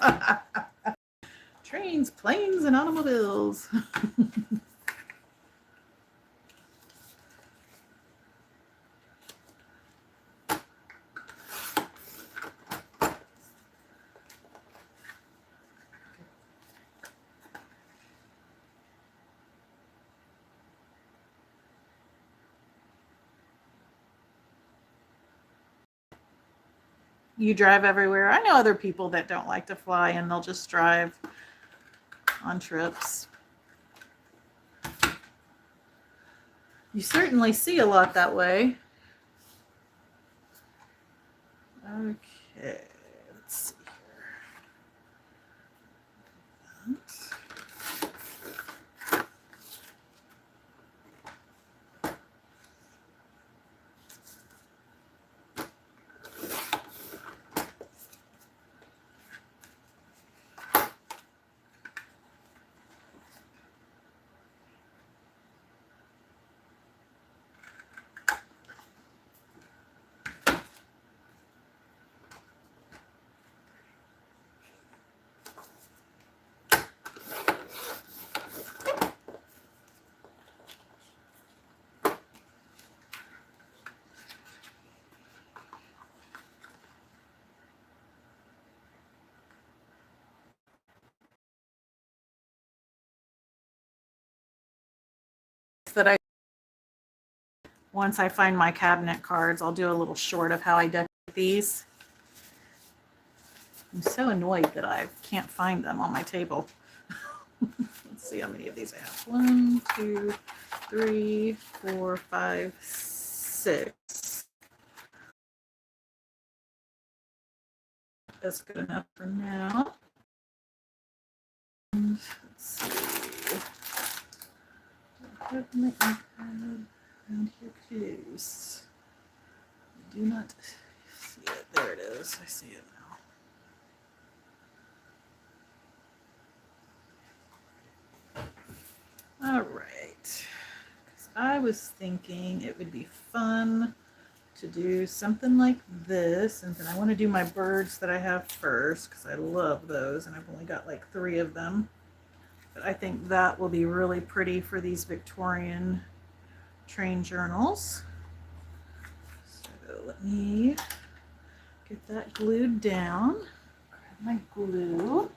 Trains, planes, and automobiles. You drive everywhere. I know other people that don't like to fly and they'll just drive on trips. You certainly see a lot that way. Okay, let's see here. That I once I find my cabinet cards, I'll do a little short of how I decorate these. I'm so annoyed that I can't find them on my table. Let's see how many of these I have. 1, 2, 3, 4, 5, 6. That's good enough for now. And let's see. I have my iPad around here close. I do not see it. There it is. I see it now. All right. I was thinking it would be fun to do something like this, and then I want to do my birds that I have first because I love those, and I've only got like 3 of them. But I think that will be really pretty for these Victorian train journals. So let me get that glued down. Grab my glue.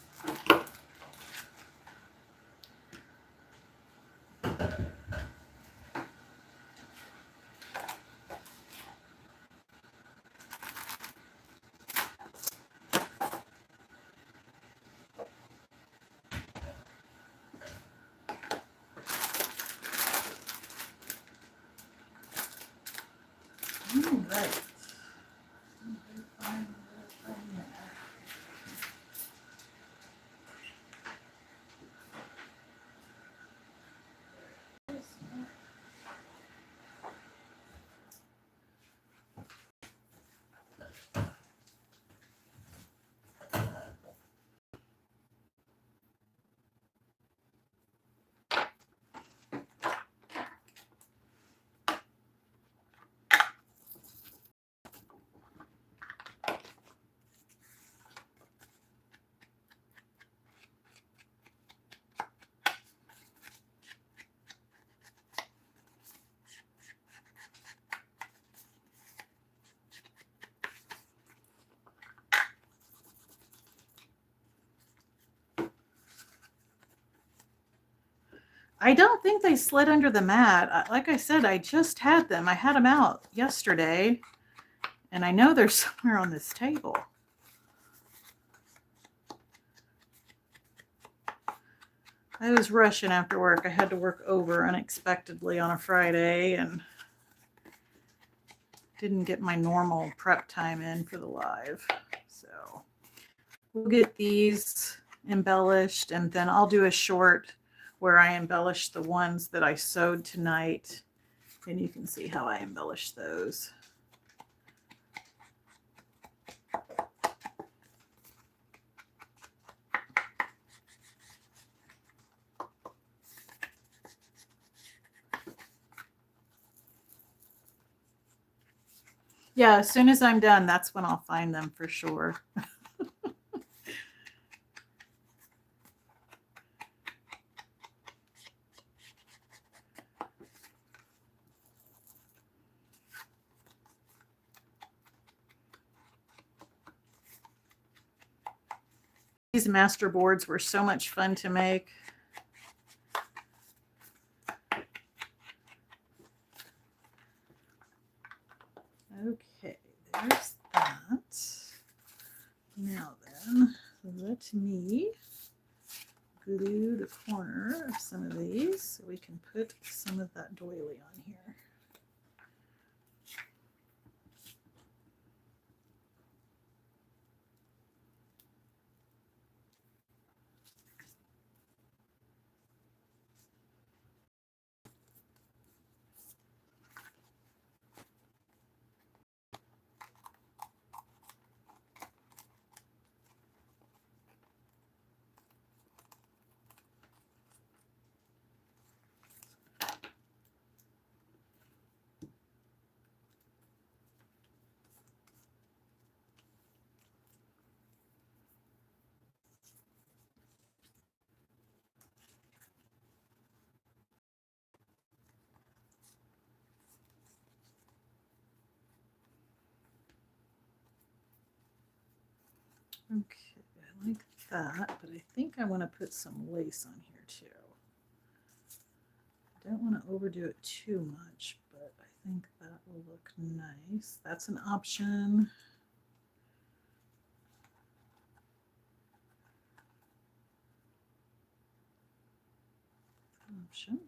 All right. I don't think they slid under the mat. Like I said, I just had them. I had them out yesterday, and I know they're somewhere on this table. I was rushing after work. I had to work over unexpectedly on a Friday and didn't get my normal prep time in for the live. So we'll get these embellished, and then I'll do a short where I embellish the ones that I sewed tonight, and you can see how I embellish those. Yeah, as soon as I'm done, that's when I'll find them for sure. These master boards were so much fun to make. Okay, there's that. Now then, let me glue the corner of some of these so we can put some of that doily on here. Okay, I like that, but I think I want to put some lace on here too. I don't want to overdo it too much, but I think that will look nice. That's an option. Option.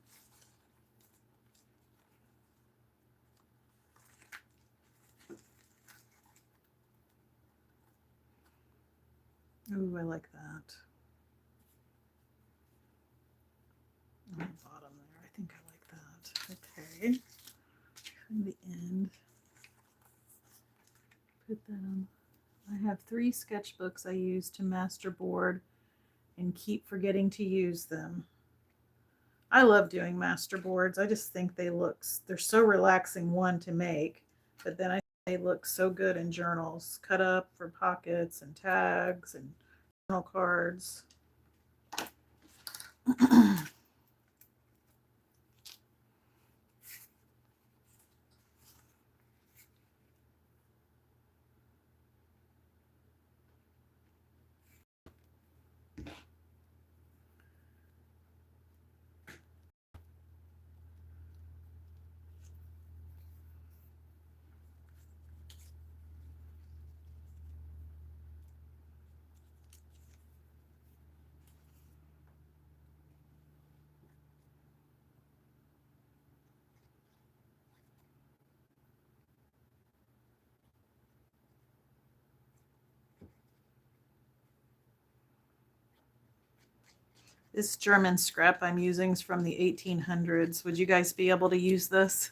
Ooh, I like that. On the bottom there, I think I like that. Okay, from the end, put that on. I have 3 sketchbooks I use to masterboard and keep forgetting to use them. I love doing masterboards. I just think they're so relaxing, one, to make, but then I think they look so good in journals, cut up for pockets and tags and journal cards. This German scrap I'm using is from the 1800s. Would you guys be able to use this?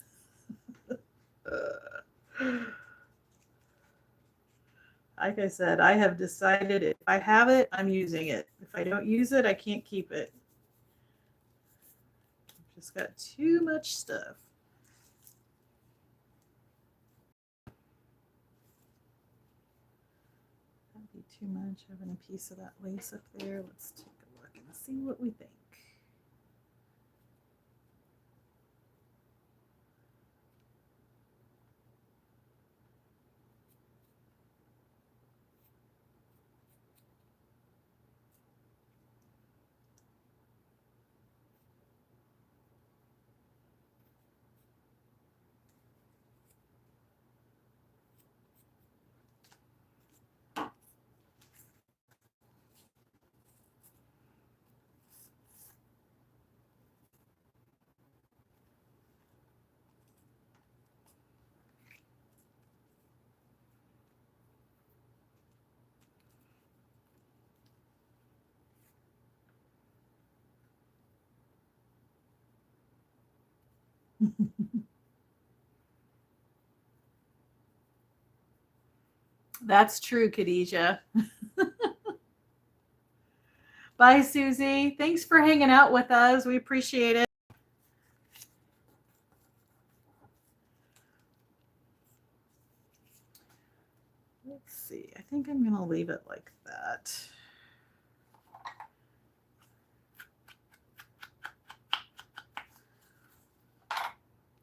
Like I said, I have decided if I have it, I'm using it. If I don't use it, I can't keep it. I've just got too much stuff. That'd be too much having a piece of that lace up there. Let's take a look and see what we think. That's true, Khadijah. Bye, Susie. Thanks for hanging out with us. We appreciate it. Let's see. I think I'm going to leave it like that.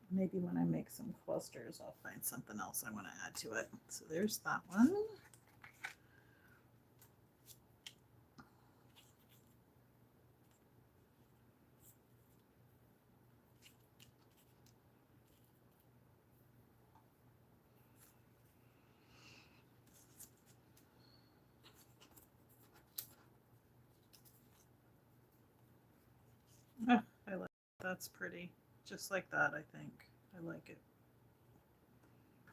Maybe when I make some clusters, I'll find something else I want to add to it. So there's that one. Oh, I like that's pretty. Just like that, I think. I like it.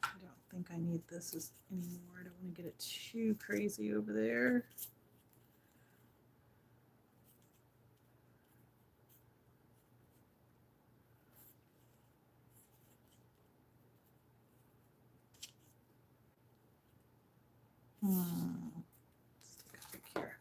I don't think I need this anymore. I don't want to get it too crazy over there. Let's take a pic here.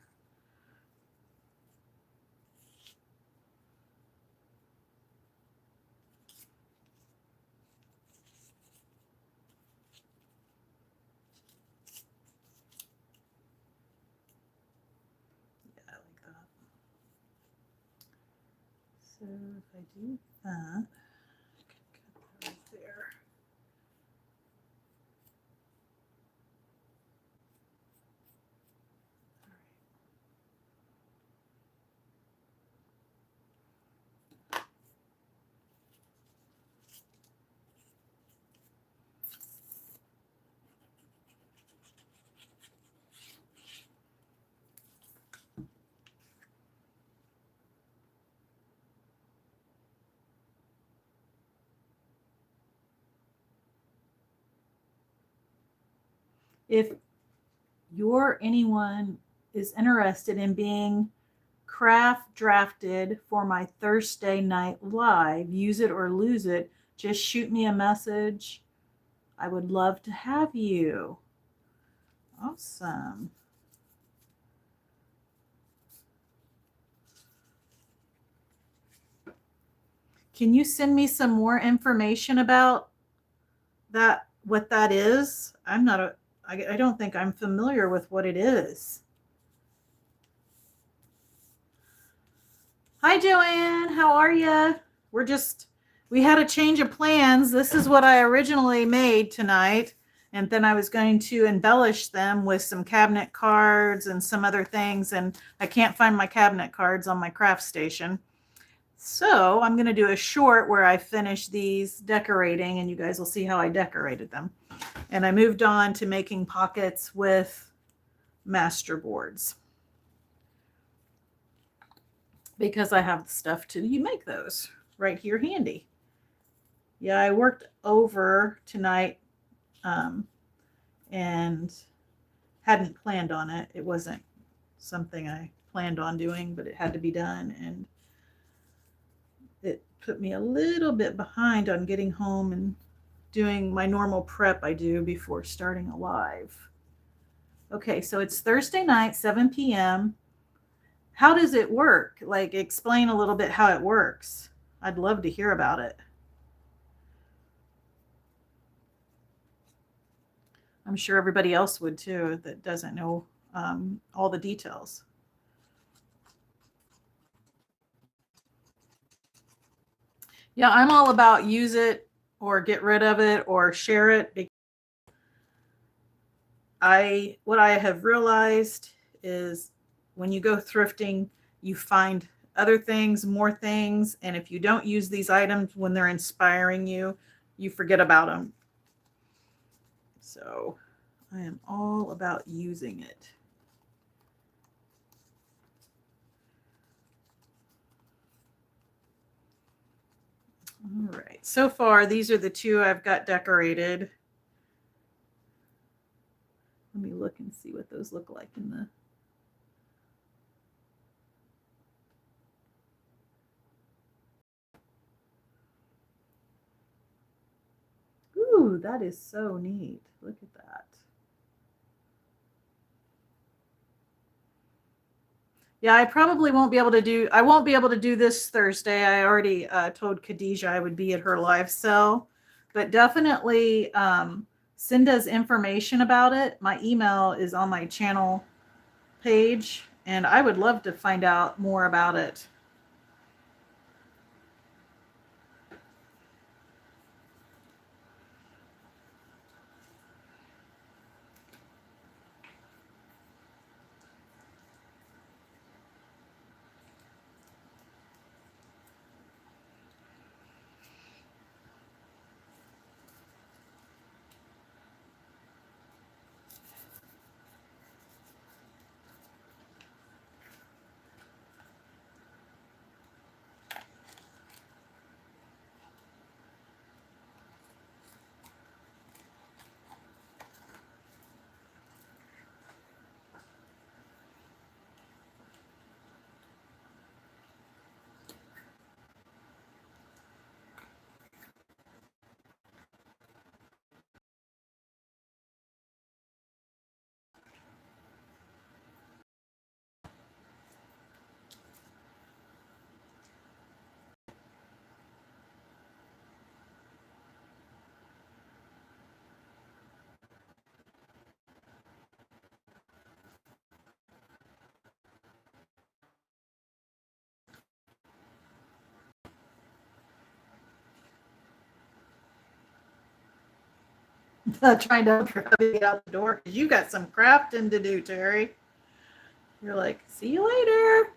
Yeah, I like that. So if I do that, I can cut that right there. If anyone is interested in being craft drafted for my Thursday night live, use it or lose it, just shoot me a message. I would love to have you. Awesome. Can you send me some more information about that, what that is? I don't think I'm familiar with what it is. Hi, Joanne. How are you? We had a change of plans. This is what I originally made tonight. And then I was going to embellish them with some cabinet cards and some other things. And I can't find my cabinet cards on my craft station. So I'm going to do a short where I finish these decorating and you guys will see how I decorated them. And I moved on to making pockets with master boards because I have the stuff to make those right here handy. Yeah, I worked over tonight and hadn't planned on it. It wasn't something I planned on doing, but it had to be done. And it put me a little bit behind on getting home and doing my normal prep I do before starting a live. Okay, so it's Thursday night, 7 p.m. How does it work? Like, explain a little bit how it works. I'd love to hear about it. I'm sure everybody else would too that doesn't know all the details. Yeah, I'm all about use it or get rid of it or share it. What I have realized is when you go thrifting, you find other things, more things, and if you don't use these items when they're inspiring you, you forget about them. So I am all about using it. All right, so far these are the two I've got decorated. Let me look and see what those look like in the Ooh, that is so neat. Look at that. Yeah, I probably won't be able to do, I won't be able to do this Thursday. I already told Khadijah I would be at her live sale, but definitely send us information about it. My email is on my channel page, and I would love to find out more about it. Trying to get out the door because you got some crafting to do, Terry. You're like, see you later.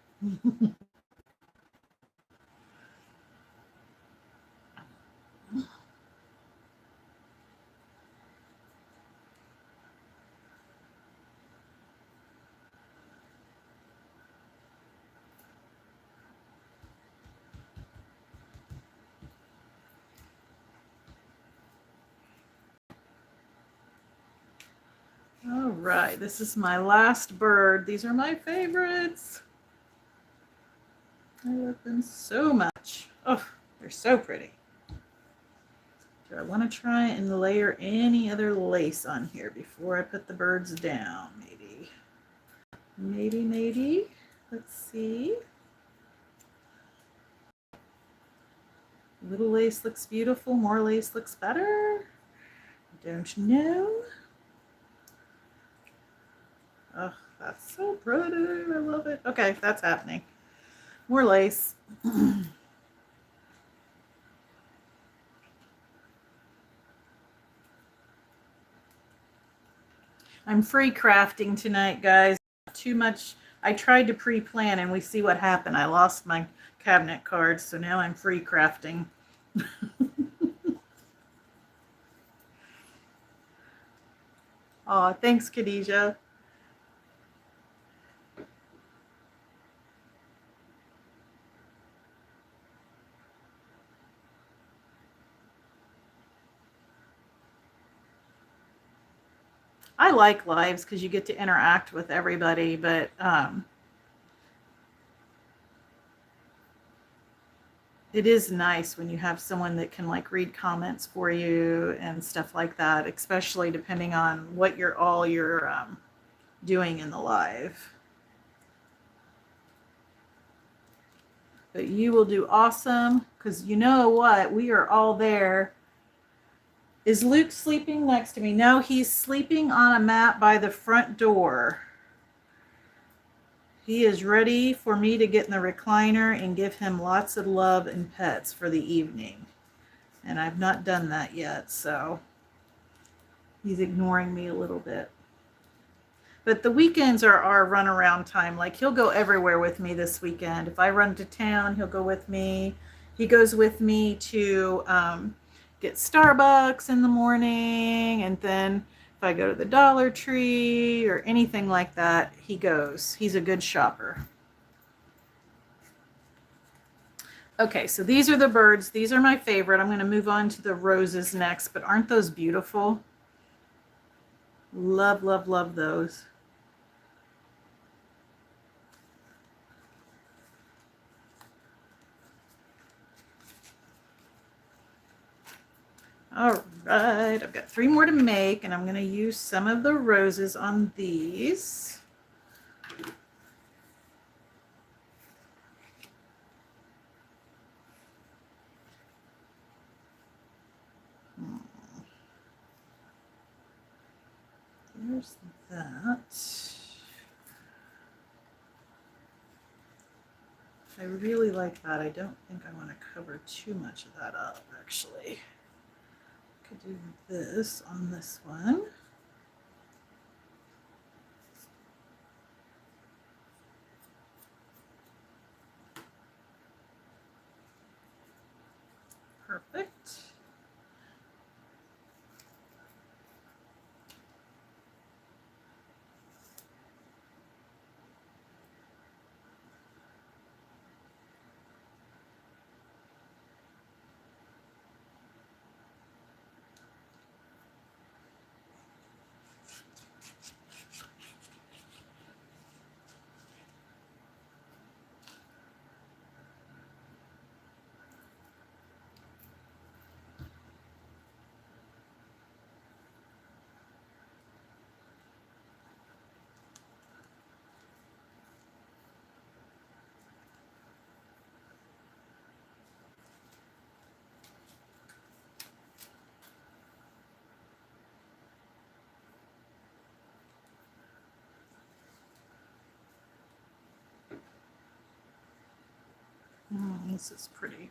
All right, this is my last bird. These are my favorites. I love them so much. Oh, they're so pretty. Do I want to try and layer any other lace on here before I put the birds down? Maybe. Maybe. Let's see. Little lace looks beautiful. More lace looks better. Don't know. Oh, that's so pretty. I love it. Okay, that's happening. More lace. I'm free crafting tonight, guys. Too much. I tried to pre-plan and we see what happened. I lost my cabinet cards, so now I'm free crafting. Oh, thanks, Khadijah. I like lives because you get to interact with everybody, but it is nice when you have someone that can like read comments for you and stuff like that, especially depending on what you're doing in the live. But you will do awesome because you know what? We are all there. Is Luke sleeping next to me? No, he's sleeping on a mat by the front door. He is ready for me to get in the recliner and give him lots of love and pets for the evening. And I've not done that yet, so he's ignoring me a little bit. But the weekends are our runaround time. Like, he'll go everywhere with me this weekend. If I run to town, he'll go with me. He goes with me to get Starbucks in the morning, and then if I go to the Dollar Tree or anything like that, he goes. He's a good shopper. Okay, so these are the birds. These are my favorite. I'm going to move on to the roses next, but aren't those beautiful? Love, love, love those. All right, I've got 3 more to make, and I'm going to use some of the roses on these. There's that. I really like that. I don't think I want to cover too much of that up, actually. Could do this on this one. Perfect. This is pretty.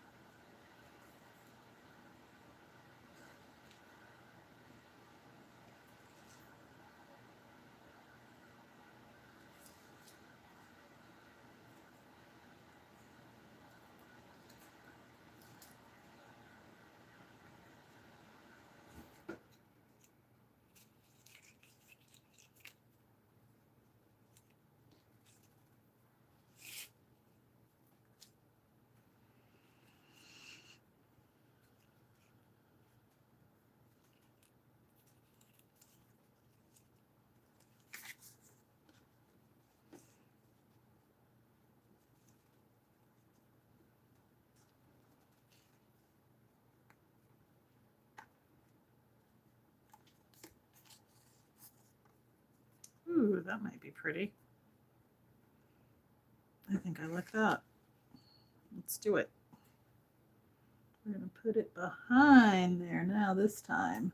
Ooh, that might be pretty. I think I like that. Let's do it. We're going to put it behind there now this time.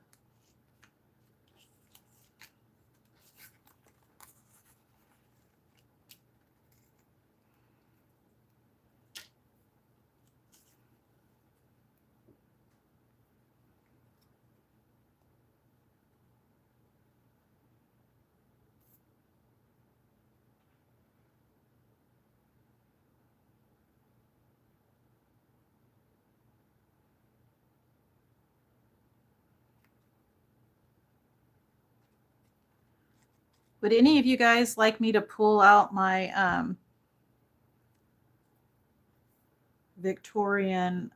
Would any of you guys like me to pull out my Victorian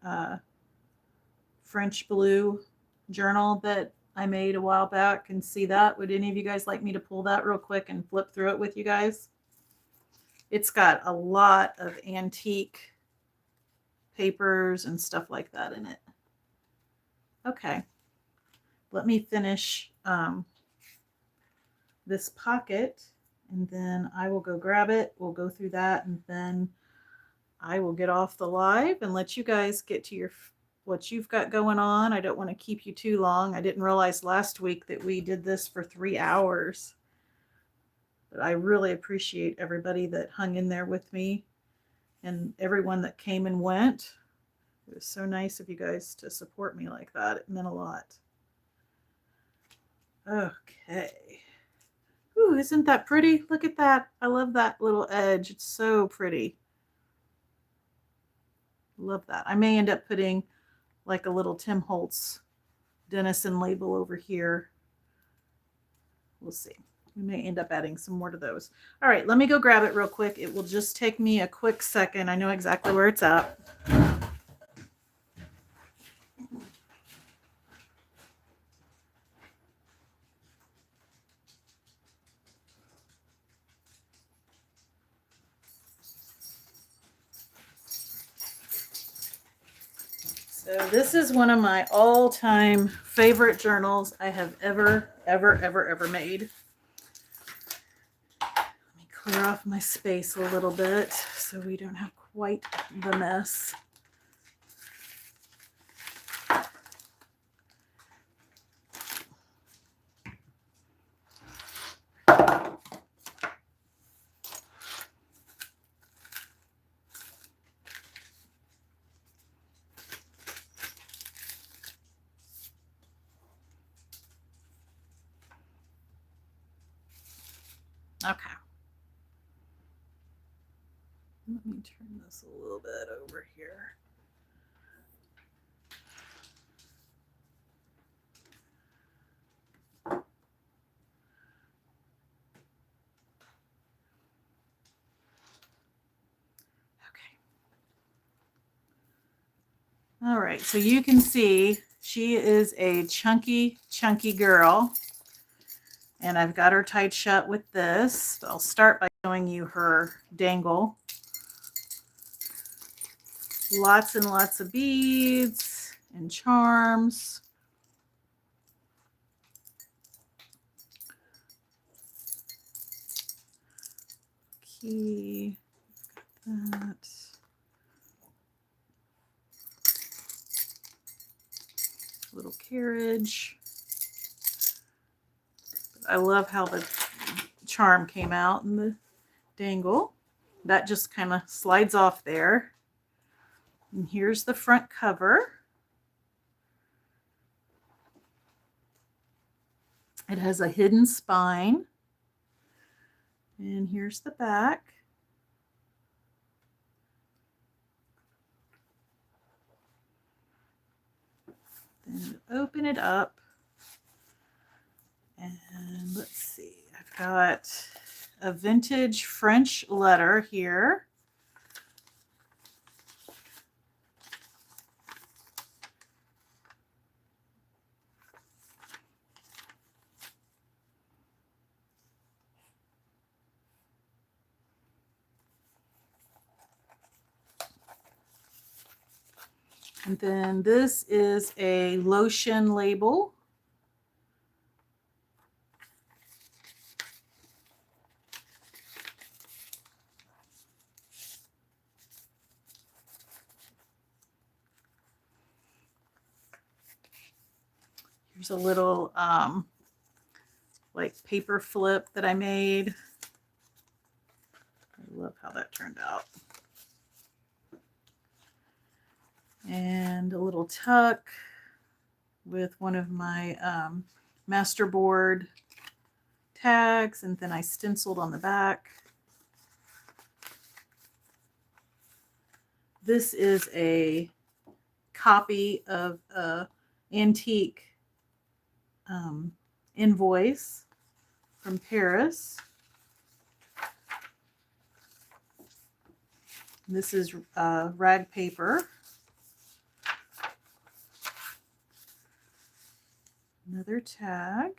French blue journal that I made a while back and see that? Would any of you guys like me to pull that real quick and flip through it with you guys? It's got a lot of antique papers and stuff like that in it. Okay, let me finish this pocket, and then I will go grab it. We'll go through that, and then I will get off the live and let you guys get to what you've got going on. I don't want to keep you too long. I didn't realize last week that we did this for 3 hours, but I really appreciate everybody that hung in there with me and everyone that came and went. It was so nice of you guys to support me like that. It meant a lot. Okay. Ooh, isn't that pretty? Look at that. I love that little edge. It's so pretty. Love that. I may end up putting like a little Tim Holtz Denison label over here. We'll see. We may end up adding some more to those. All right, let me go grab it real quick. It will just take me a quick second. I know exactly where it's at. So this is one of my all-time favorite journals I have ever made. Let me clear off my space a little bit so we don't have quite the mess. Okay. Let me turn this a little bit over here. Okay. All right, so you can see she is a chunky girl. And I've got her tied shut with this. I'll start by showing you her dangle. Lots and lots of beads and charms. Key. That. Little carriage. I love how the charm came out in the dangle. That just kind of slides off there. And here's the front cover. It has a hidden spine. And here's the back. Then open it up. And let's see, I've got a vintage French letter here. And then this is a lotion label. Here's a little like paper flip that I made. I love how that turned out. And a little tuck with one of my masterboard tags, and then I stenciled on the back. This is a copy of a antique invoice from Paris. This is rag paper. Another tag.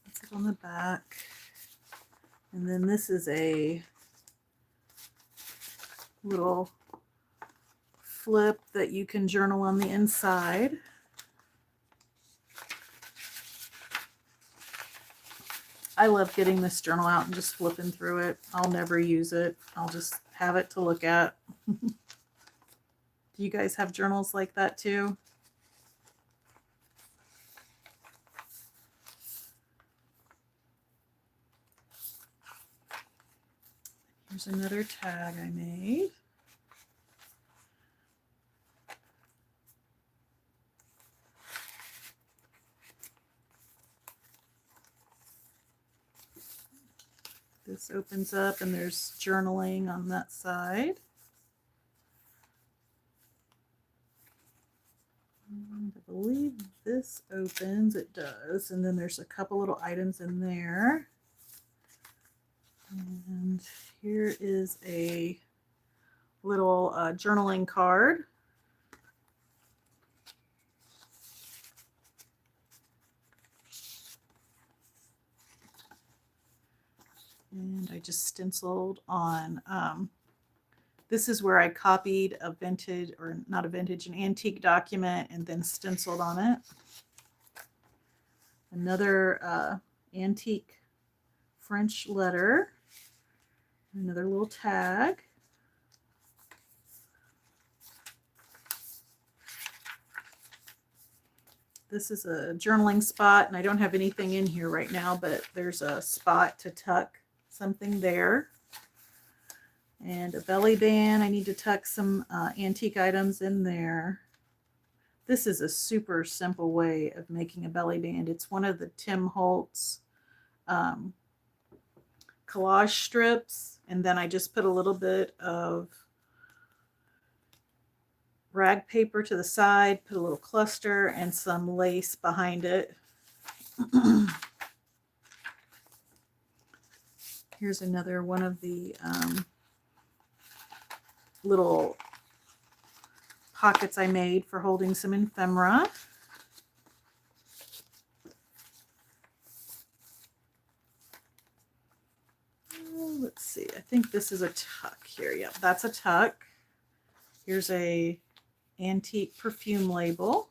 That's it on the back. And then this is a little flip that you can journal on the inside. I love getting this journal out and just flipping through it. I'll never use it. I'll just have it to look at. Do you guys have journals like that too? Here's another tag I made. This opens up and there's journaling on that side. And I believe this opens, it does, and then there's a couple little items in there. And here is a little journaling card. And I just stenciled on This is where I copied a vintage, or not a vintage, an antique document and then stenciled on it. Another antique French letter. Another little tag. This is a journaling spot, and I don't have anything in here right now, but there's a spot to tuck something there. And a belly band. I need to tuck some antique items in there. This is a super simple way of making a belly band. It's one of the Tim Holtz collage strips, and then I just put a little bit of rag paper to the side, put a little cluster and some lace behind it. Here's another one of the little pockets I made for holding some ephemera. Let's see, I think this is a tuck here. Yep, that's a tuck. Here's a antique perfume label.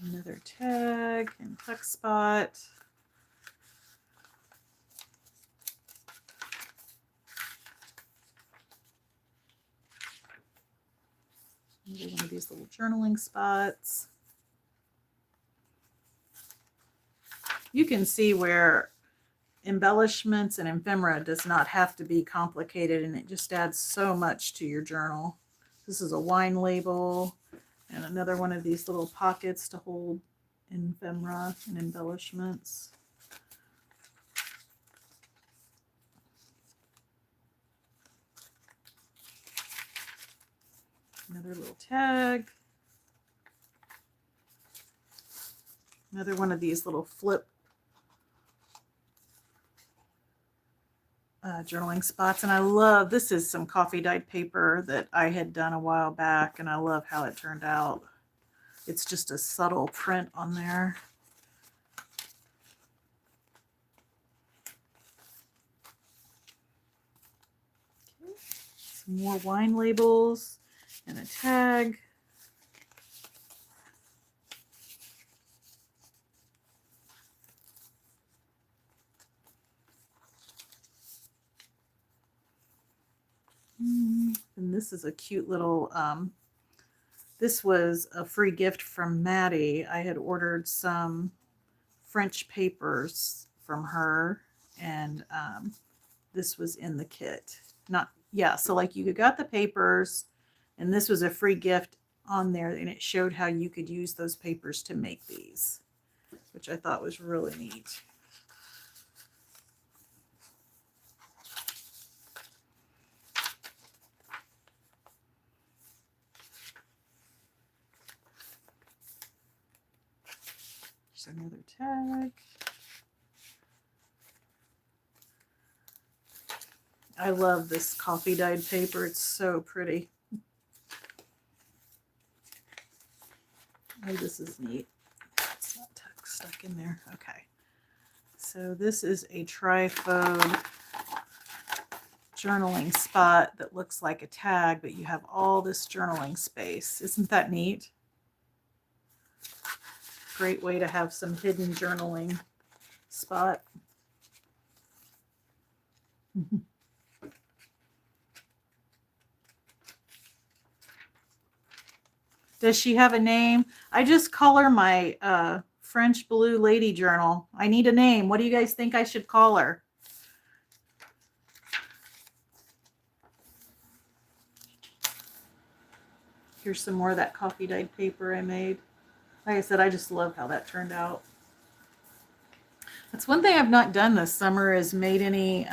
Another tag and tuck spot. Another one of these little journaling spots. You can see where embellishments and ephemera does not have to be complicated, and it just adds so much to your journal. This is a wine label and another one of these little pockets to hold ephemera and embellishments. Another little tag. Another one of these little flip journaling spots. And I love, this is some coffee dyed paper that I had done a while back, and I love how it turned out. It's just a subtle print on there. Okay. Some more wine labels and a tag. And this is a cute little, this was a free gift from Maddie. I had ordered some French papers from her, and this was in the kit. So like you got the papers, and this was a free gift on there, and it showed how you could use those papers to make these, which I thought was really neat. Another tag. I love this coffee dyed paper. It's so pretty. Oh, this is neat. It's not stuck in there. Okay. So this is a trifold journaling spot that looks like a tag, but you have all this journaling space. Isn't that neat? Great way to have some hidden journaling spot. Does she have a name? I just call her my French Blue Lady Journal. I need a name. What do you guys think I should call her? Here's some more of that coffee dyed paper I made. Like I said, I just love how that turned out. That's one thing I've not done this summer, is made any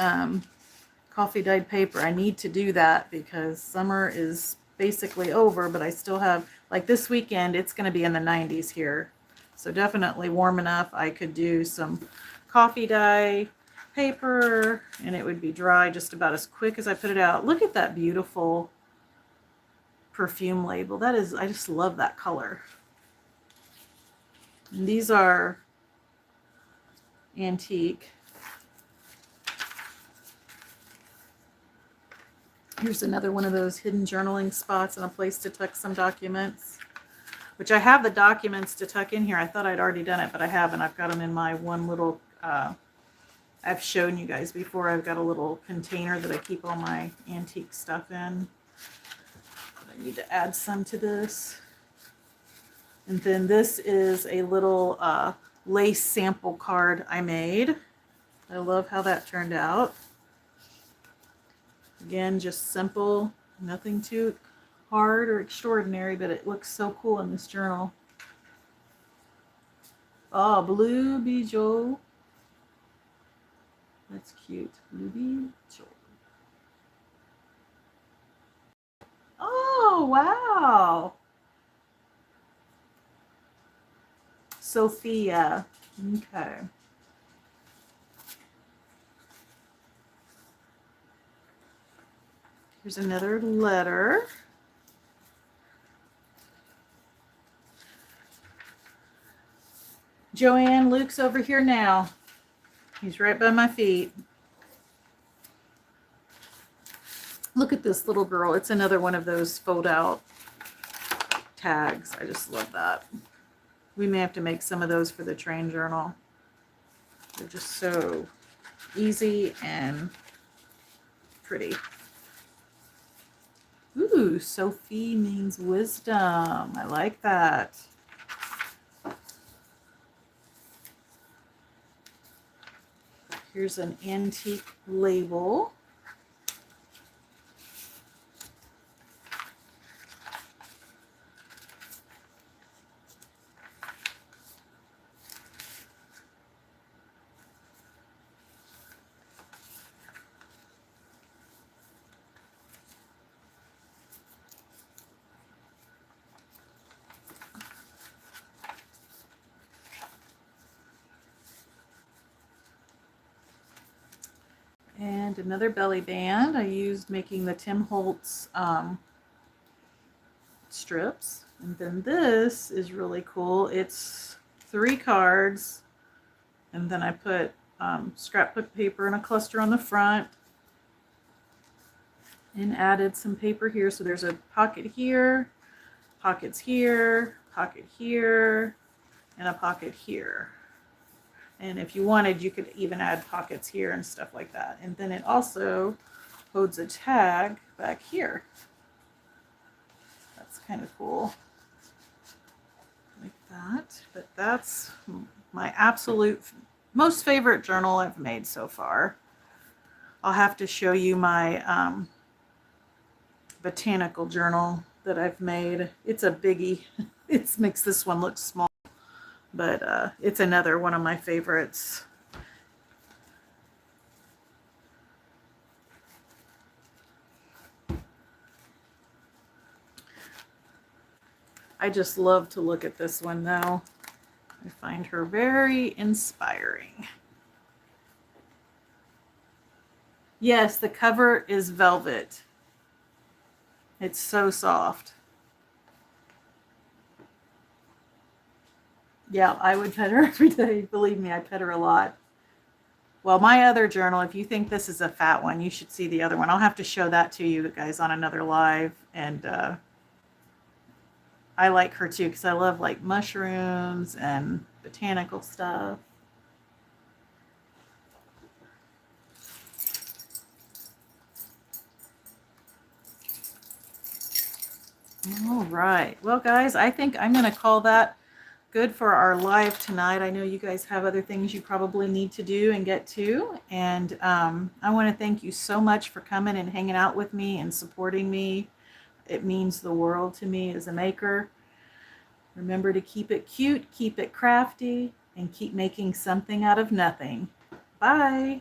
coffee dyed paper. I need to do that because summer is basically over, but I still have, like this weekend, it's going to be in the 90s here. So definitely warm enough. I could do some coffee dye paper and it would be dry just about as quick as I put it out. Look at that beautiful perfume label. That is, I just love that color. And these are antique. Here's another one of those hidden journaling spots and a place to tuck some documents, which I have the documents to tuck in here. I thought I'd already done it, but I haven't. I've got them in my one little, I've shown you guys before. I've got a little container that I keep all my antique stuff in. I need to add some to this. And then this is a little lace sample card I made. I love how that turned out. Again, just simple, nothing too hard or extraordinary, but it looks so cool in this journal. Oh, Blue Bijou. That's cute. Blue Bijou. Oh, wow. Sophia. Okay. Here's another letter. Joanne, Luke's over here now. He's right by my feet. Look at this little girl. It's another one of those fold out tags. I just love that. We may have to make some of those for the train journal. They're just so easy and pretty. Ooh, Sophie means wisdom. I like that. Here's an antique label. And another belly band I used making the Tim Holtz strips. And then this is really cool. It's 3 cards, and then I put scrapbook paper in a cluster on the front and added some paper here. So there's a pocket here, pockets here, pocket here, and a pocket here. And if you wanted, you could even add pockets here and stuff like that. And then it also holds a tag back here. That's kind of cool. Like that. But that's my absolute most favorite journal I've made so far. I'll have to show you my botanical journal that I've made. It's a biggie. It makes this one look small. But it's another one of my favorites. I just love to look at this one though. I find her very inspiring. Yes, the cover is velvet. It's so soft. Yeah, I would pet her every day. Believe me, I pet her a lot. Well, my other journal, if you think this is a fat one, you should see the other one. I'll have to show that to you guys on another live. And I like her too because I love like mushrooms and botanical stuff. All right. Well, guys, I think I'm going to call that good for our live tonight. I know you guys have other things you probably need to do and get to. And I want to thank you so much for coming and hanging out with me and supporting me. It means the world to me as a maker. Remember to keep it cute, keep it crafty, and keep making something out of nothing. Bye.